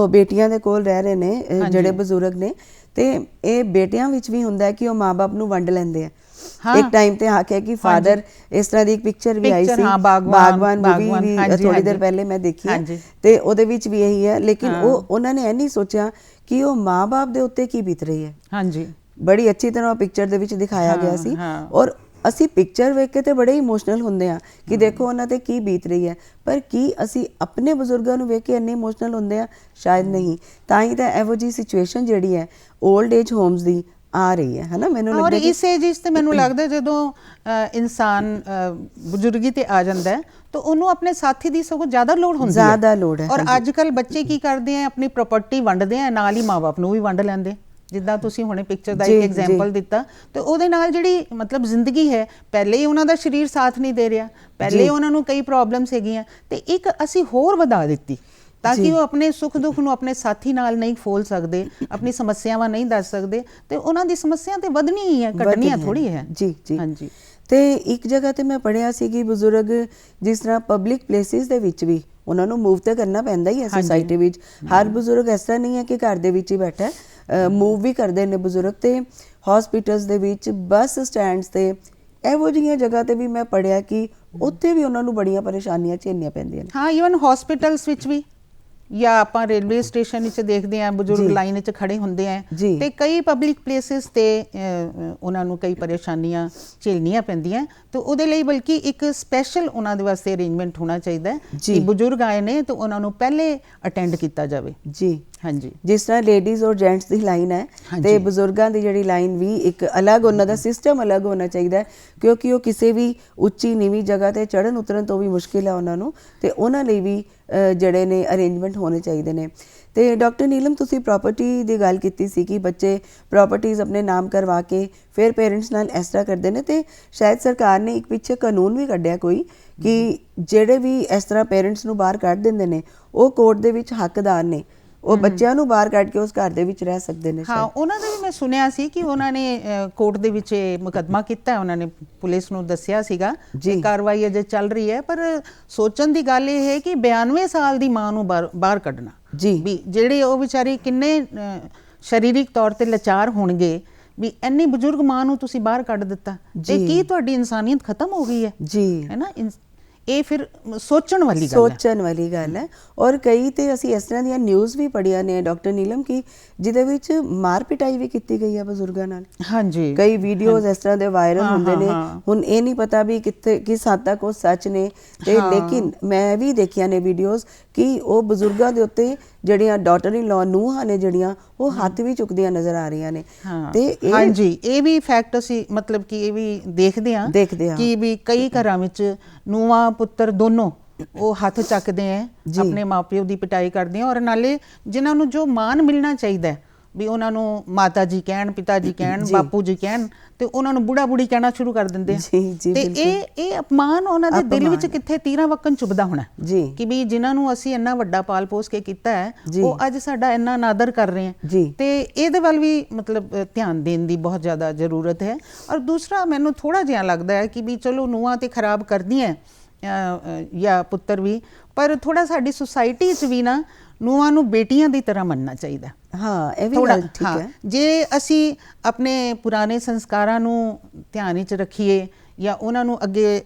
[SPEAKER 1] ਬੇਟੀਆਂ ਦੇ ਕੋਲ ਰਹਿ ਰਹੇ ਨੇ ਜਿਹੜੇ ਬਜ਼ੁਰਗ ਨੇ, ਤੇ ਇਹ ਬੇਟਿਆਂ ਵਿੱਚ ਵੀ ਹੁੰਦਾ ਹੈ ਕਿ ਉਹ ਮਾਂ-ਬਾਪ ਨੂੰ ਵੰਡ ਲੈਂਦੇ ਆ। ਇੱਕ ਟਾਈਮ ਤੇ ਆਖਿਆ ਕਿ ਫਾਦਰ, ਇਸ ਤਰ੍ਹਾਂ ਦੀ ਇੱਕ ਪਿਕਚਰ ਵੀ ਆਈ ਸੀ, ਬਾਗਵਾਨ ਮੂਵੀ ਵੀ ਥੋੜੀ ਦੇਰ ਪਹਿਲੇ ਮੈਂ ਦੇਖੀ ਹੈ, ਤੇ ਉਹਦੇ ਵਿੱਚ ਵੀ ਇਹੀ ਹੈ। ਲੇਕਿਨ ਉਹਨਾਂ ਨੇ ਇਹ ਨਹੀਂ ਸੋਚਿਆ ਕਿ ਉਹ ਮਾਂ-ਬਾਪ ਦੇ ਉੱਤੇ ਕੀ ਬੀਤ ਰਹੀ ਹੈ। ਹਾਂਜੀ, ਬੜੀ ਅੱਛੀ ਤਰ੍ਹਾਂ ਪਿਕਚਰ ਦੇ ਵਿੱਚ ਦਿਖਾਇਆ ਗਿਆ ਸੀ। ਔਰ ਅਸੀਂ ਪਿਕਚਰ ਵੇਖ ਕੇ ਤੇ ਬੜੇ ਇਮੋਸ਼ਨਲ ਹੁੰਦੇ ਆ ਕਿ ਦੇਖੋ ਉਹਨਾਂ ਤੇ ਕੀ ਬੀਤ ਰਹੀ ਹੈ, ਪਰ ਕੀ ਅਸੀਂ ਆਪਣੇ ਬਜ਼ੁਰਗਾਂ ਨੂੰ ਵੇਖ ਕੇ ਇੰਨੇ ਇਮੋਸ਼ਨਲ ਹੁੰਦੇ ਆ? ਸ਼ਾਇਦ ਨਹੀਂ। ਤਾਂ ਹੀ ਤਾਂ ਇਹੋ ਜਿਹੀ ਸਿਚੁਏਸ਼ਨ ਜਿਹੜੀ ਹੈ 올ਡ ਏਜ ਹੋਮਸ ਦੀ ਆ ਰਹੀ ਹੈ ਨਾ। ਮੈਨੂੰ ਲੱਗਦਾ
[SPEAKER 2] ਔਰ ਇਸ ਏਜ 'ਚ ਤੇ ਮੈਨੂੰ ਲੱਗਦਾ ਜਦੋਂ ਇਨਸਾਨ ਬਜ਼ੁਰਗੀ ਤੇ ਆ ਜਾਂਦਾ ਹੈ ਤਾਂ ਉਹਨੂੰ ਆਪਣੇ ਸਾਥੀ ਦੀ ਸਗੋਂ ਜ਼ਿਆਦਾ ਲੋੜ ਹੁੰਦੀ ਹੈ, ਜ਼ਿਆਦਾ ਲੋੜ ਹੈ। ਔਰ ਅੱਜ ਕੱਲ੍ਹ ਬੱਚੇ ਕੀ ਕਰਦੇ ਆ, ਆਪਣੀ ਪ੍ਰਾਪਰਟੀ ਵੰਡਦੇ ਆ, ਨਾਲ ਹੀ ਮਾਂ-ਬਾਪ ਨੂੰ ਵੀ ਵੰਡ ਲੈਂਦੇ। ਜਿੱਦਾਂ ਤੁਸੀਂ ਹੁਣੇ ਪਿਕਚਰ ਦਾ ਇੱਕ ਐਗਜ਼ਾਮਪਲ ਦਿੱਤਾ, ਤੇ ਉਹਦੇ ਨਾਲ ਜਿਹੜੀ ਮਤਲਬ ਜ਼ਿੰਦਗੀ ਹੈ, ਪਹਿਲੇ ਹੀ ਉਹਨਾਂ ਦਾ ਸਰੀਰ ਸਾਥ ਨਹੀਂ ਦੇ ਰਿਹਾ, ਪਹਿਲੇ ਉਹਨਾਂ ਨੂੰ ਕਈ ਪ੍ਰੋਬਲਮਸ ਹੈਗੀਆਂ, ਤੇ ਇੱਕ ਅਸੀਂ ਹੋਰ ਵਧਾ ਦਿੱਤੀ ਤਾਂ ਕਿ ਉਹ ਆਪਣੇ ਸੁੱਖ ਦੁੱਖ ਨੂੰ ਆਪਣੇ ਸਾਥੀ ਨਾਲ ਨਹੀਂ ਫੋਲ ਸਕਦੇ, ਆਪਣੀ ਸਮੱਸਿਆਵਾਂ ਨਹੀਂ ਦੱਸ ਸਕਦੇ, ਤੇ ਉਹਨਾਂ ਦੀ ਸਮੱਸਿਆ ਤੇ ਵਧਣੀ ਹੀ ਹੈ, ਘਟਣੀਆਂ ਥੋੜੀ ਹੈ।
[SPEAKER 1] ਜੀ ਜੀ, ਹਾਂਜੀ। ਤੇ ਇੱਕ ਜਗ੍ਹਾ ਤੇ ਮੈਂ ਪੜ੍ਹਿਆ ਸੀ ਕਿ ਬਜ਼ੁਰਗ ਜਿਸ ਤਰ੍ਹਾਂ ਪਬਲਿਕ ਪਲੇਸਿਸ ਦੇ ਵਿੱਚ ਵੀ ਉਹਨਾਂ ਨੂੰ ਮੂਵ ਤੇ ਕਰਨਾ ਪੈਂਦਾ ਹੀ ਹੈ ਸੋਸਾਇਟੀ ਵਿੱਚ। ਹਰ ਬਜ਼ੁਰਗ ਐਸਾ ਨਹੀਂ ਹੈ ਕਿ ਘਰ ਦੇ ਵਿੱਚ ਹੀ ਬੈਠਾ, ਮੂਵ ਵੀ ਕਰਦੇ ਨੇ ਬਜ਼ੁਰਗ। ਤੇ ਹਸਪੀਟਲਸ ਦੇ ਵਿੱਚ, ਬੱਸ ਸਟੈਂਡਸ ਤੇ, ਇਹੋ ਜਿਹੀਆਂ ਜਗ੍ਹਾ ਤੇ ਵੀ ਮੈਂ ਪੜ੍ਹਿਆ ਕਿ ਉੱਥੇ ਵੀ ਉਹਨਾਂ ਨੂੰ ਬੜੀਆਂ ਪਰੇਸ਼ਾਨੀਆਂ ਝੇਲਣੀਆਂ ਪੈਂਦੀਆਂ ਨੇ।
[SPEAKER 2] ਹਾਂ, ਈਵਨ ਹਸਪੀਟਲਸ ਵਿੱਚ ਵੀ, ਜਾਂ ਆਪਾਂ ਰੇਲਵੇ ਸਟੇਸ਼ਨ ਵਿੱਚ ਦੇਖਦੇ ਹਾਂ ਬਜ਼ੁਰਗ ਲਾਈਨ ਵਿੱਚ ਖੜੇ ਹੁੰਦੇ ਆ, ਤੇ ਕਈ ਪਬਲਿਕ ਪਲੇਸਿਸ ਤੇ ਉਹਨਾਂ ਨੂੰ ਕਈ ਪਰੇਸ਼ਾਨੀਆਂ ਝੇਲਣੀਆਂ ਪੈਂਦੀਆਂ। ਤੇ ਉਹਦੇ ਲਈ ਬਲਕਿ ਇੱਕ ਸਪੈਸ਼ਲ ਉਹਨਾਂ ਦੇ ਵਾਸਤੇ ਅਰੇਂਜਮੈਂਟ ਹੋਣਾ ਚਾਹੀਦਾ ਕਿ ਬਜ਼ੁਰਗ ਆਏ ਨੇ ਤਾਂ ਉਹਨਾਂ ਨੂੰ ਪਹਿਲੇ ਅਟੈਂਡ ਕੀਤਾ ਜਾਵੇ। ਜੀ ਹਾਂਜੀ, ਜਿਸ ਤਰ੍ਹਾਂ
[SPEAKER 1] ਲੇਡੀਜ਼ ਔਰ ਜੈਂਟਸ ਦੀ ਲਾਈਨ ਹੈ, ਤੇ ਬਜ਼ੁਰਗਾਂ ਦੀ ਜਿਹੜੀ ਲਾਈਨ ਵੀ ਇੱਕ ਅਲੱਗ, ਉਹਨਾਂ ਦਾ ਸਿਸਟਮ ਅਲੱਗ ਹੋਣਾ ਚਾਹੀਦਾ, ਕਿਉਂਕਿ ਉਹ ਕਿਸੇ ਵੀ ਉੱਚੀ ਨੀਵੀਂ ਜਗ੍ਹਾ ਤੇ ਚੜ੍ਹਨ ਉਤਰਨ ਤੋਂ ਵੀ ਮੁਸ਼ਕਿਲ ਹੈ ਉਹਨਾਂ ਨੂੰ, ਤੇ ਉਹਨਾਂ ਲਈ ਵੀ ਜਿਹੜੇ ਨੇ ਅਰੇਂਜਮੈਂਟ ਹੋਣੇ ਚਾਹੀਦੇ ਨੇ। ਤੇ ਡਾਕਟਰ ਨੀਲਮ, ਤੁਸੀਂ ਪ੍ਰਾਪਰਟੀ ਦੀ ਗੱਲ ਕੀਤੀ ਸੀ ਕਿ ਬੱਚੇ ਪ੍ਰਾਪਰਟੀਜ਼ ਆਪਣੇ ਨਾਮ ਕਰਵਾ ਕੇ ਫਿਰ ਪੇਰੈਂਟਸ ਨਾਲ ਇਸ ਤਰ੍ਹਾਂ ਕਰਦੇ ਨੇ, ਤੇ ਸ਼ਾਇਦ ਸਰਕਾਰ ਨੇ ਇੱਕ ਪਿੱਛੇ ਕਾਨੂੰਨ ਵੀ ਕੱਢਿਆ ਕੋਈ ਕਿ ਜਿਹੜੇ ਵੀ ਇਸ ਤਰ੍ਹਾਂ ਪੇਰੈਂਟਸ ਨੂੰ ਬਾਹਰ ਕੱਢ ਦਿੰਦੇ ਨੇ, ਉਹ ਕੋਰਟ ਦੇ ਵਿੱਚ ਹੱਕਦਾਰ ਨੇ, ਉਹ ਬੱਚਿਆਂ ਨੂੰ ਬਾਹਰ ਕੱਢ ਕੇ ਉਸ ਘਰ ਦੇ ਵਿੱਚ ਰਹਿ ਸਕਦੇ ਨੇ।
[SPEAKER 2] ਹਾਂ, ਉਹਨਾਂ ਦਾ ਵੀ ਮੈਂ ਸੁਣਿਆ ਸੀ ਕਿ ਉਹਨਾਂ ਨੇ ਕੋਰਟ ਦੇ ਵਿੱਚ ਮੁਕੱਦਮਾ ਕੀਤਾ, ਉਹਨਾਂ ਨੇ ਪੁਲਿਸ ਨੂੰ ਦੱਸਿਆ ਸੀਗਾ, ਕਾਰਵਾਈ ਅਜੇ ਚੱਲ ਰਹੀ ਹੈ। ਪਰ ਸੋਚਣ ਦੀ ਗੱਲ ਇਹ ਹੈ ਕਿ 92 ਸਾਲ ਦੀ ਮਾਂ ਨੂੰ ਬਾਹਰ ਕੱਢਣਾ, ਵੀ ਜਿਹੜੇ ਉਹ ਵਿਚਾਰੀ ਕਿੰਨੇ ਸਰੀਰਿਕ ਤੌਰ ਤੇ ਲਾਚਾਰ ਹੋਣਗੇ, ਵੀ ਇੰਨੀ ਬਜ਼ੁਰਗ ਮਾਂ ਨੂੰ ਤੁਸੀਂ ਬਾਹਰ ਕੱਢ ਦਿੱਤਾ, ਤੇ ਕੀ ਤੁਹਾਡੀ ਇਨਸਾਨੀਅਤ ਖਤਮ ਹੋ ਗਈ ਹੈ? ਹੈ ਨਾ, ਇਹ ਫਿਰ ਸੋਚਣ ਵਾਲੀ ਗੱਲ ਹੈ।
[SPEAKER 1] ਔਰ ਕਈ ਤੇ ਅਸੀਂ ਇਸ ਤਰ੍ਹਾਂ ਦੀਆਂ ਨਿਊਜ਼ ਵੀ ਪੜ੍ਹੀਆਂ ਨੇ ਡਾਕਟਰ ਨੀਲਮ ਕਿ ਜਿਹਦੇ ਵਿੱਚ ਮਾਰ ਪਿਟਾਈ ਵੀ ਕੀਤੀ ਗਈ ਹੈ ਬਜ਼ੁਰਗਾਂ ਨਾਲ। ਹਾਂਜੀ, ਕਈ ਵੀਡੀਓਜ਼ ਇਸ ਤਰ੍ਹਾਂ ਦੇ ਵਾਇਰਲ ਹੁੰਦੇ ਨੇ। ਹੁਣ ਇਹ ਨਹੀਂ ਪਤਾ ਵੀ ਕਿੱਥੇ ਕਿਸ ਹੱਦ ਤੱਕ ਉਹ ਸੱਚ ਨੇ, ਤੇ ਲੇਕਿਨ ਮੈਂ ਵੀ ਦੇਖੀਆਂ ਨੇ ਵੀਡੀਓਜ਼ ਕਿ ਉਹ ਬਜ਼ੁਰਗਾਂ ਦੇ ਉੱਤੇ ਜਿਹੜੀਆਂ ਡਾਟਰ ਇਨ ਲਾਅ ਨੂੰਹਾਂ ਨੇ ਜਿਹੜੀਆਂ, ਉਹ ਹੱਥ ਵੀ ਚੁੱਕਦੀਆਂ ਨਜ਼ਰ ਆ ਰਹੀਆਂ ਨੇ।
[SPEAKER 2] ਤੇ ਹਾਂਜੀ, ਇਹ ਵੀ ਫੈਕਟ ਅਸੀਂ ਮਤਲਬ ਕਿ ਇਹ ਵੀ ਦੇਖਦੇ ਹਾਂ ਕਿ ਵੀ ਕਈ ਘਰਾਂ ਵਿੱਚ ਨੂੰਹਾਂ ਪੁੱਤਰ ਦੋਨੋਂ ਉਹ ਹੱਥ ਚੱਕਦੇ ਹੈ, ਆਪਣੇ ਮਾਪਿਓ ਦੀ ਪਿਟਾਈ ਕਰਦੇ ਆ, ਔਰ ਨਾਲੇ ਜਿਨ੍ਹਾਂ ਨੂੰ ਜੋ ਮਾਣ ਮਿਲਣਾ ਚਾਹੀਦਾ ਵੀ ਉਹਨਾਂ ਨੂੰ ਮਾਤਾ ਜੀ ਕਹਿਣ, ਪਿਤਾ ਜੀ ਕਹਿਣ, ਬਾਪੂ ਜੀ ਕਹਿਣ, ਤੇ ਉਹਨਾਂ ਨੂੰ ਬੁੜਾ ਬੁੜੀ ਕਹਿਣਾ ਸ਼ੁਰੂ ਕਰ ਦਿੰਦੇ ਆ। ਤੇ ਇਹ ਅਪਮਾਨ ਉਹਨਾਂ ਦੇ ਦਿਲ ਵਿੱਚ ਕਿੱਥੇ ਤੀਰਾਂ ਵਕਨ ਚੁਭਦਾ ਹੋਣਾ ਕਿ ਵੀ ਜਿਨ੍ਹਾਂ ਨੂੰ ਅਸੀਂ ਇੰਨਾ ਵੱਡਾ ਪਾਲ ਪੋਸ ਕੇ ਕੀਤਾ ਹੈ, ਉਹ ਅੱਜ ਸਾਡਾ ਇੰਨਾ ਨਾਦਰ ਕਰ ਰਹੇ ਆ। ਤੇ ਇਹਦੇ ਵੱਲ ਵੀ ਮਤਲਬ ਧਿਆਨ ਦੇਣ ਦੀ ਬਹੁਤ ਜ਼ਿਆਦਾ ਜ਼ਰੂਰਤ ਹੈ। ਔਰ ਦੂਸਰਾ ਮੈਨੂੰ ਥੋੜਾ ਜਿਹਾ ਲੱਗਦਾ ਹੈ ਕਿ ਵੀ ਚਲੋ ਨੂੰਹਾਂ ਤੇ ਖਰਾਬ ਕਰਦੀਆਂ ਜਾਂ ਪੁੱਤਰ ਵੀ, ਪਰ ਥੋੜਾ ਸਾਡੀ ਸੁਸਾਇਟੀ 'ਚ ਵੀ ਨਾ ਨੂੰਹਾਂ ਨੂੰ ਬੇਟੀਆਂ ਦੀ ਤਰ੍ਹਾਂ ਮੰਨਣਾ ਚਾਹੀਦਾ।
[SPEAKER 1] ਹਾਂ, ਇਹ ਵੀ ਗੱਲ ਠੀਕ ਹੈ।
[SPEAKER 2] ਜੇ ਅਸੀਂ ਆਪਣੇ ਪੁਰਾਣੇ ਸੰਸਕਾਰਾਂ ਨੂੰ ਧਿਆਨ ਵਿੱਚ ਰੱਖੀਏ ਜਾਂ ਉਹਨਾਂ ਨੂੰ ਅੱਗੇ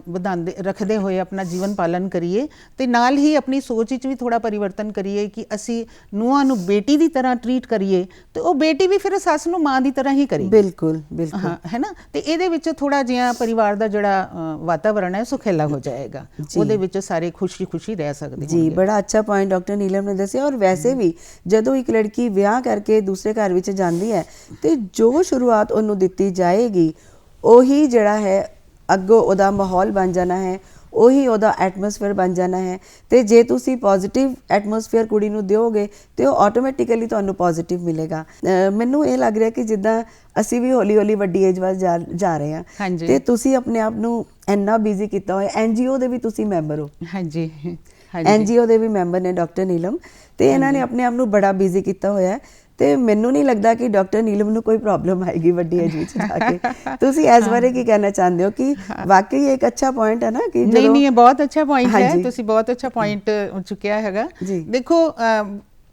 [SPEAKER 2] ਵਧਾਉਂਦੇ ਰੱਖਦੇ ਹੋਏ ਆਪਣਾ ਜੀਵਨ ਪਾਲਨ ਕਰੀਏ, ਤੇ ਨਾਲ ਹੀ ਆਪਣੀ ਸੋਚ ਵਿੱਚ ਵੀ ਥੋੜਾ ਪਰਿਵਰਤਨ ਕਰੀਏ ਕਿ ਅਸੀਂ ਨੂੰਹਾਂ ਨੂੰ ਬੇਟੀ ਦੀ ਤਰ੍ਹਾਂ ਟਰੀਟ ਕਰੀਏ, ਤੇ ਉਹ ਬੇਟੀ ਵੀ ਫਿਰ ਸੱਸ ਨੂੰ ਮਾਂ ਦੀ ਤਰ੍ਹਾਂ ਹੀ ਕਰੇ। ਬਿਲਕੁਲ ਬਿਲਕੁਲ, ਹਾਂ, ਹੈ ਨਾ। ਤੇ ਇਹਦੇ ਵਿੱਚ ਥੋੜਾ ਜਿਹਾ ਪਰਿਵਾਰ ਦਾ ਜਿਹੜਾ ਵਾਤਾਵਰਨ ਹੈ ਸੁਖੇਲਾ ਹੋ ਜਾਏਗਾ, ਉਹਦੇ ਵਿੱਚ ਸਾਰੇ ਖੁਸ਼ੀ ਰਹਿ ਸਕਦੇ।
[SPEAKER 1] ਜੀ, ਬੜਾ ਅੱਛਾ ਪੁਆਇੰਟ ਡਾਕਟਰ ਨੀਲਮ ਨੇ ਦੱਸਿਆ। ਔਰ ਵੈਸੇ ਵੀ ਜਦੋਂ ਇੱਕ ਲੜਕੀ ਵਿਆਹ ਕਰਕੇ ਦੂਸਰੇ ਘਰ ਵਿੱਚ ਜਾਂਦੀ ਹੈ, ਤੇ ਜੋ ਸ਼ੁਰੂਆਤ ਉਹਨੂੰ ਦਿੱਤੀ ਜਾਏਗੀ, ਉਹੀ ਜਿਹੜਾ ਹੈ ਅੱਗੋਂ ਉਹਦਾ ਮਾਹੌਲ ਬਣ ਜਾਣਾ ਹੈ, ਉਹੀ ਉਹਦਾ ਐਟਮੋਸਫੇਅਰ ਬਣ ਜਾਣਾ ਹੈ। ਤੇ ਜੇ ਤੁਸੀਂ ਪੋਜ਼ਿਟਿਵ ਐਟਮੋਸਫੇਅਰ ਕੁੜੀ ਨੂੰ ਦਿਓਗੇ ਤੇ ਉਹ ਆਟੋਮੈਟਿਕਲੀ ਤੁਹਾਨੂੰ ਪੋਜ਼ਿਟਿਵ ਮਿਲੇਗਾ। ਮੈਨੂੰ ਇਹ ਲੱਗ ਰਿਹਾ ਕਿ ਜਿੱਦਾਂ ਅਸੀਂ ਵੀ ਹੌਲੀ ਹੌਲੀ ਵੱਡੀ ਏਜ ਵੱਲ ਜਾ ਰਹੇ ਹਾਂ, ਤੇ ਤੁਸੀਂ ਆਪਣੇ ਆਪ ਨੂੰ ਇੰਨਾ ਬਿਜ਼ੀ ਕੀਤਾ ਹੋਇਆ, NGO ਦੇ ਵੀ ਤੁਸੀਂ ਮੈਂਬਰ ਹੋ। ਹਾਂਜੀ, NGO ਦੇ ਵੀ ਮੈਂਬਰ ਨੇ ਡਾਕਟਰ ਨੀਲਮ, ਤੇ ਇਹਨਾਂ ਨੇ ਆਪਣੇ ਆਪ ਨੂੰ ਬੜਾ ਬਿਜ਼ੀ ਕੀਤਾ ਹੋਇਆ। ਤੇ ਮੈਨੂੰ ਨਹੀਂ ਲੱਗਦਾ ਕਿ ਡਾਕਟਰ ਨੀਲਮ ਨੂੰ ਕੋਈ ਪ੍ਰੋਬਲਮ ਆਏਗੀ ਵੱਡੀ ਏਜ ਵਿੱਚ ਜਾ ਕੇ। ਤੁਸੀਂ ਇਸ ਬਾਰੇ ਕੀ ਕਹਿਣਾ ਚਾਹੁੰਦੇ ਹੋ ਕਿ ਵਾਕਈ ਇਹ ਇੱਕ ਅੱਛਾ ਪੁਆਇੰਟ ਹੈ ਨਾ ਕਿ
[SPEAKER 2] ਨਹੀਂ ਨਹੀਂ, ਇਹ ਬਹੁਤ ਅੱਛਾ ਪੁਆਇੰਟ ਹੈ, ਤੁਸੀਂ ਬਹੁਤ ਅੱਛਾ ਪੁਆਇੰਟ ਚੁੱਕਿਆ ਹੈਗਾ। ਦੇਖੋ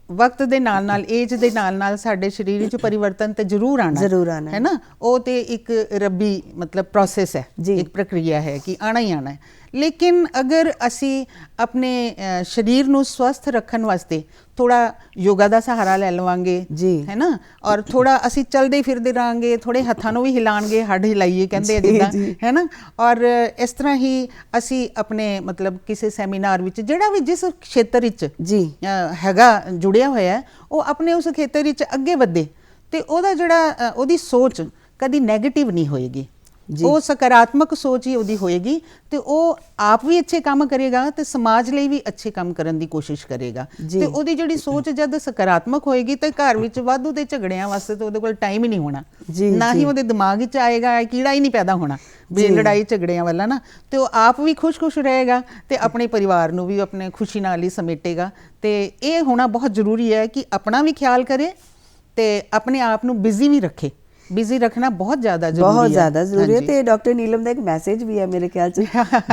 [SPEAKER 2] ਵਕਤ ਦੇ ਨਾਲ ਨਾਲ, ਏਜ ਦੇ ਨਾਲ ਨਾਲ ਸਾਡੇ ਸਰੀਰ ਵਿੱਚ ਪਰਿਵਰਤਨ ਤੇ ਜ਼ਰੂਰ ਆਣਾ ਹੈ ਨਾ, ਉਹ ਤੇ ਇੱਕ ਰੱਬੀ ਮਤਲਬ ਪ੍ਰੋਸੈਸ ਹੈ, ਇੱਕ ਪ੍ਰਕਿਰਿਆ ਹੈ ਕਿ ਆਣਾ ਹੀ ਆਣਾ ਹੈ। ਲੇਕਿਨ ਅਗਰ ਅਸੀਂ ਆਪਣੇ ਸਰੀਰ ਨੂੰ ਸਵਸਥ ਰੱਖਣ ਵਾਸਤੇ ਥੋੜਾ ਯੋਗਾ ਦਾ ਸਹਾਰਾ ਲੈ ਲਵਾਂਗੇ ਹੈ ਨਾ, ਔਰ ਥੋੜਾ ਅਸੀਂ ਚਲਦੇ ਫਿਰਦੇ ਰਹਾਂਗੇ, ਥੋੜੇ ਹੱਥਾਂ ਨੂੰ ਵੀ ਹਿਲਾਣਗੇ, ਹੱਡ ਹਿਲਾਈਏ ਕਹਿੰਦੇ ਆ ਜਿੱਦਾਂ ਹੈ ਨਾ, ਔਰ ਇਸ ਤਰ੍ਹਾਂ ਹੀ ਅਸੀਂ ਆਪਣੇ ਮਤਲਬ ਕਿਸੇ ਸੈਮੀਨਾਰ ਵਿੱਚ ਜਿਹੜਾ ਵੀ ਜਿਸ ਖੇਤਰ ਵਿੱਚ ਹੈਗਾ ਜੁੜਿਆ ਹੋਇਆ ਉਹ ਆਪਣੇ ਉਸ ਖੇਤਰ ਵਿੱਚ ਅੱਗੇ ਵਧੇ ਤੇ ਉਹਦਾ ਜਿਹੜਾ ਉਹਦੀ ਸੋਚ ਕਦੀ ਨੈਗੇਟਿਵ ਨਹੀਂ ਹੋਏਗੀ, ਉਹ ਸਕਾਰਾਤਮਕ ਸੋਚ ਹੀ ਉਹਦੀ ਹੋਏਗੀ ਤੇ ਉਹ ਆਪ ਵੀ ਅੱਛੇ ਕੰਮ ਕਰੇਗਾ ਤੇ ਸਮਾਜ ਲਈ ਵੀ ਅੱਛੇ ਕੰਮ ਕਰਨ ਦੀ ਕੋਸ਼ਿਸ਼ ਕਰੇਗਾ। ਤੇ ਉਹਦੀ ਜਿਹੜੀ ਸੋਚ ਜਦ ਸਕਾਰਾਤਮਕ ਹੋਏਗੀ ਤੇ ਘਰ ਵਿੱਚ ਵਾਧੂ ਦੇ ਝਗੜਿਆਂ ਵਾਸਤੇ ਤੇ ਉਹਦੇ ਕੋਲ ਟਾਈਮ ਹੀ ਨਹੀਂ ਹੋਣਾ, ਨਾ ਹੀ ਉਹਦੇ ਦਿਮਾਗ ਵਿੱਚ ਆਏਗਾ, ਕੀੜਾ ਹੀ ਨਹੀਂ ਪੈਦਾ ਹੋਣਾ ਵੀ ਲੜਾਈ ਝਗੜਿਆਂ ਵਾਲਾ ਨਾ, ਤੇ ਉਹ ਆਪ ਵੀ ਖੁਸ਼ ਰਹੇਗਾ ਤੇ ਆਪਣੇ ਪਰਿਵਾਰ ਨੂੰ ਵੀ ਆਪਣੇ ਖੁਸ਼ੀ ਨਾਲ ਹੀ ਸਮੇਟੇਗਾ। ਤੇ ਇਹ ਹੋਣਾ ਬਹੁਤ ਜ਼ਰੂਰੀ ਹੈ ਕਿ ਆਪਣਾ ਵੀ ਖਿਆਲ ਕਰੇ ਤੇ ਆਪਣੇ ਆਪ ਨੂੰ ਬਿਜ਼ੀ ਵੀ ਰੱਖੇ, ਬਿਜ਼ੀ ਰੱਖਣਾ ਬਹੁਤ ਜ਼ਿਆਦਾ ਜ਼ਰੂਰੀ ਹੈ,
[SPEAKER 1] ਬਹੁਤ ਜ਼ਿਆਦਾ ਜ਼ਰੂਰੀ ਹੈ। ਤੇ ਡਾਕਟਰ ਨੀਲਮ ਦਾ ਇੱਕ ਮੈਸੇਜ ਵੀ ਹੈ ਮੇਰੇ ਖਿਆਲ 'ਚ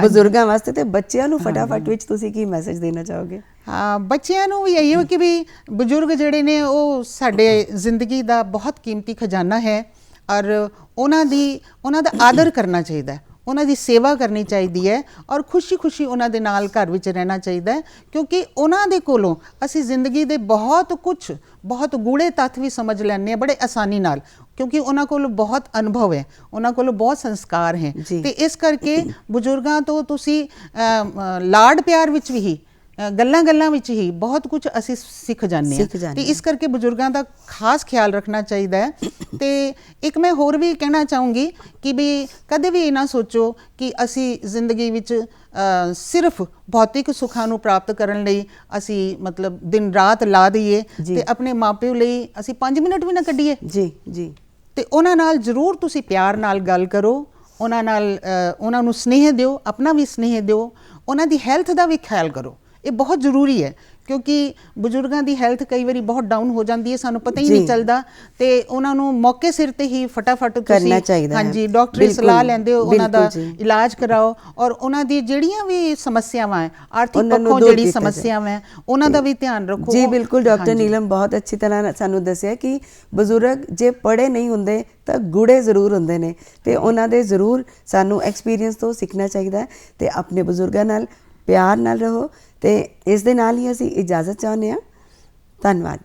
[SPEAKER 1] ਬਜ਼ੁਰਗਾਂ ਵਾਸਤੇ ਤੇ ਬੱਚਿਆਂ ਨੂੰ ਫਟਾਫਟ ਵਿੱਚ ਤੁਸੀਂ ਕੀ ਮੈਸੇਜ ਦੇਣਾ ਚਾਹੋਗੇ?
[SPEAKER 2] ਹਾਂ, ਬੱਚਿਆਂ ਨੂੰ ਵੀ ਇਹੀ ਹੋ ਕਿ ਵੀ ਬਜ਼ੁਰਗ ਜਿਹੜੇ ਨੇ ਉਹ ਸਾਡੇ ਜ਼ਿੰਦਗੀ ਦਾ ਬਹੁਤ ਕੀਮਤੀ ਖਜ਼ਾਨਾ ਹੈ ਔਰ ਉਹਨਾਂ ਦਾ ਆਦਰ ਕਰਨਾ ਚਾਹੀਦਾ ਹੈ, ਉਹਨਾਂ ਦੀ ਸੇਵਾ ਕਰਨੀ ਚਾਹੀਦੀ ਹੈ ਔਰ ਖੁਸ਼ੀ ਉਹਨਾਂ ਦੇ ਨਾਲ ਘਰ ਵਿੱਚ ਰਹਿਣਾ ਚਾਹੀਦਾ ਹੈ, ਕਿਉਂਕਿ ਉਹਨਾਂ ਦੇ ਕੋਲੋਂ ਅਸੀਂ ਜ਼ਿੰਦਗੀ ਦੇ ਬਹੁਤ ਗੂੜੇ ਤੱਥ ਵੀ ਸਮਝ ਲੈਂਦੇ ਹਾਂ ਬੜੇ ਆਸਾਨੀ ਨਾਲ, ਕਿਉਂਕਿ ਉਹਨਾਂ ਕੋਲ ਬਹੁਤ ਅਨੁਭਵ ਹੈ, ਉਹਨਾਂ ਕੋਲ ਬਹੁਤ ਸੰਸਕਾਰ ਹੈ। ਤੇ ਇਸ ਕਰਕੇ ਬਜ਼ੁਰਗਾਂ ਤੋਂ ਤੁਸੀਂ ਲਾਡ ਪਿਆਰ ਵਿੱਚ ਵੀ ਗੱਲਾਂ ਵਿੱਚ ਹੀ ਬਹੁਤ ਕੁਝ ਅਸੀਂ ਸਿੱਖ ਜਾਂਦੇ ਹਾਂ, ਤੇ ਇਸ ਕਰਕੇ ਬਜ਼ੁਰਗਾਂ ਦਾ ਖਾਸ ਖਿਆਲ ਰੱਖਣਾ ਚਾਹੀਦਾ ਹੈ। ਤੇ ਇੱਕ ਮੈਂ ਹੋਰ ਵੀ ਕਹਿਣਾ ਚਾਹੂੰਗੀ ਕਿ ਵੀ ਕਦੇ ਵੀ ਇਹ ਨਾ ਸੋਚੋ ਕਿ ਅਸੀਂ ਜ਼ਿੰਦਗੀ ਵਿੱਚ ਸਿਰਫ ਭੌਤਿਕ ਸੁੱਖਾਂ ਨੂੰ ਪ੍ਰਾਪਤ ਕਰਨ ਲਈ ਅਸੀਂ ਮਤਲਬ ਦਿਨ ਰਾਤ ਲਾ ਦਈਏ ਤੇ ਆਪਣੇ ਮਾਪਿਓ ਲਈ ਅਸੀਂ 5 ਮਿੰਟ ਵੀ ਨਾ ਕੱਢੀਏ ਤੇ ਉਹਨਾਂ ਨਾਲ ਜ਼ਰੂਰ ਤੁਸੀਂ ਪਿਆਰ ਨਾਲ ਗੱਲ ਕਰੋ, ਉਹਨਾਂ ਨੂੰ ਸਨੇਹ ਦਿਓ, ਆਪਣਾ ਵੀ ਸਨੇਹ ਦਿਓ, ਉਹਨਾਂ ਦੀ ਹੈਲਥ ਦਾ ਵੀ ਖਿਆਲ ਕਰੋ, ਇਹ ਬਹੁਤ ਜ਼ਰੂਰੀ ਹੈ ਕਿਉਂਕਿ ਬਜ਼ੁਰਗਾਂ ਦੀ ਹੈਲਥ ਕਈ ਵਾਰੀ ਬਹੁਤ ਡਾਊਨ ਹੋ ਜਾਂਦੀ ਹੈ, ਸਾਨੂੰ ਪਤਾ ਹੀ ਨਹੀਂ ਚੱਲਦਾ ਤੇ ਉਹਨਾਂ ਨੂੰ ਮੌਕੇ ਸਿਰ ਤੇ ਹੀ ਫਟਾਫਟ ਤੁਸੀਂ ਡਾਕਟਰੀ ਸਲਾਹ ਲੈਂਦੇ ਹੋ, ਉਹਨਾਂ ਦਾ ਇਲਾਜ ਕਰਾਓ ਔਰ ਉਹਨਾਂ ਦੀ ਜਿਹੜੀਆਂ ਵੀ ਸਮੱਸਿਆਵਾਂ ਹੈ, ਆਰਥਿਕ ਪੱਖੋਂ ਜਿਹੜੀ ਸਮੱਸਿਆਵਾਂ ਹੈ ਉਹਨਾਂ ਦਾ ਵੀ ਧਿਆਨ ਰੱਖੋ।
[SPEAKER 1] ਜੀ ਬਿਲਕੁਲ, ਡਾਕਟਰ ਨੀਲਮ ਬਹੁਤ ਅੱਛੀ ਤਰ੍ਹਾਂ ਸਾਨੂੰ ਦੱਸਿਆ ਕਿ ਬਜ਼ੁਰਗ ਜੇ ਪੜ੍ਹੇ ਨਹੀਂ ਹੁੰਦੇ ਤਾਂ ਗੂੜੇ ਜ਼ਰੂਰ ਹੁੰਦੇ ਨੇ ਤੇ ਉਹਨਾਂ ਦੇ ਜ਼ਰੂਰ ਸਾਨੂੰ ਐਕਸਪੀਰੀਅੰਸ ਤੋਂ ਸਿੱਖਣਾ ਚਾਹੀਦਾ ਤੇ ਆਪਣੇ ਬਜ਼ੁਰਗਾਂ ਨਾਲ ਪਿਆਰ ਨਾਲ ਰਹੋ। ਤੇ ਇਸ ਦੇ ਨਾਲ ਹੀ ਅਸੀਂ ਇਜਾਜ਼ਤ ਚਾਹੁੰਦੇ ਹਾਂ। ਧੰਨਵਾਦ।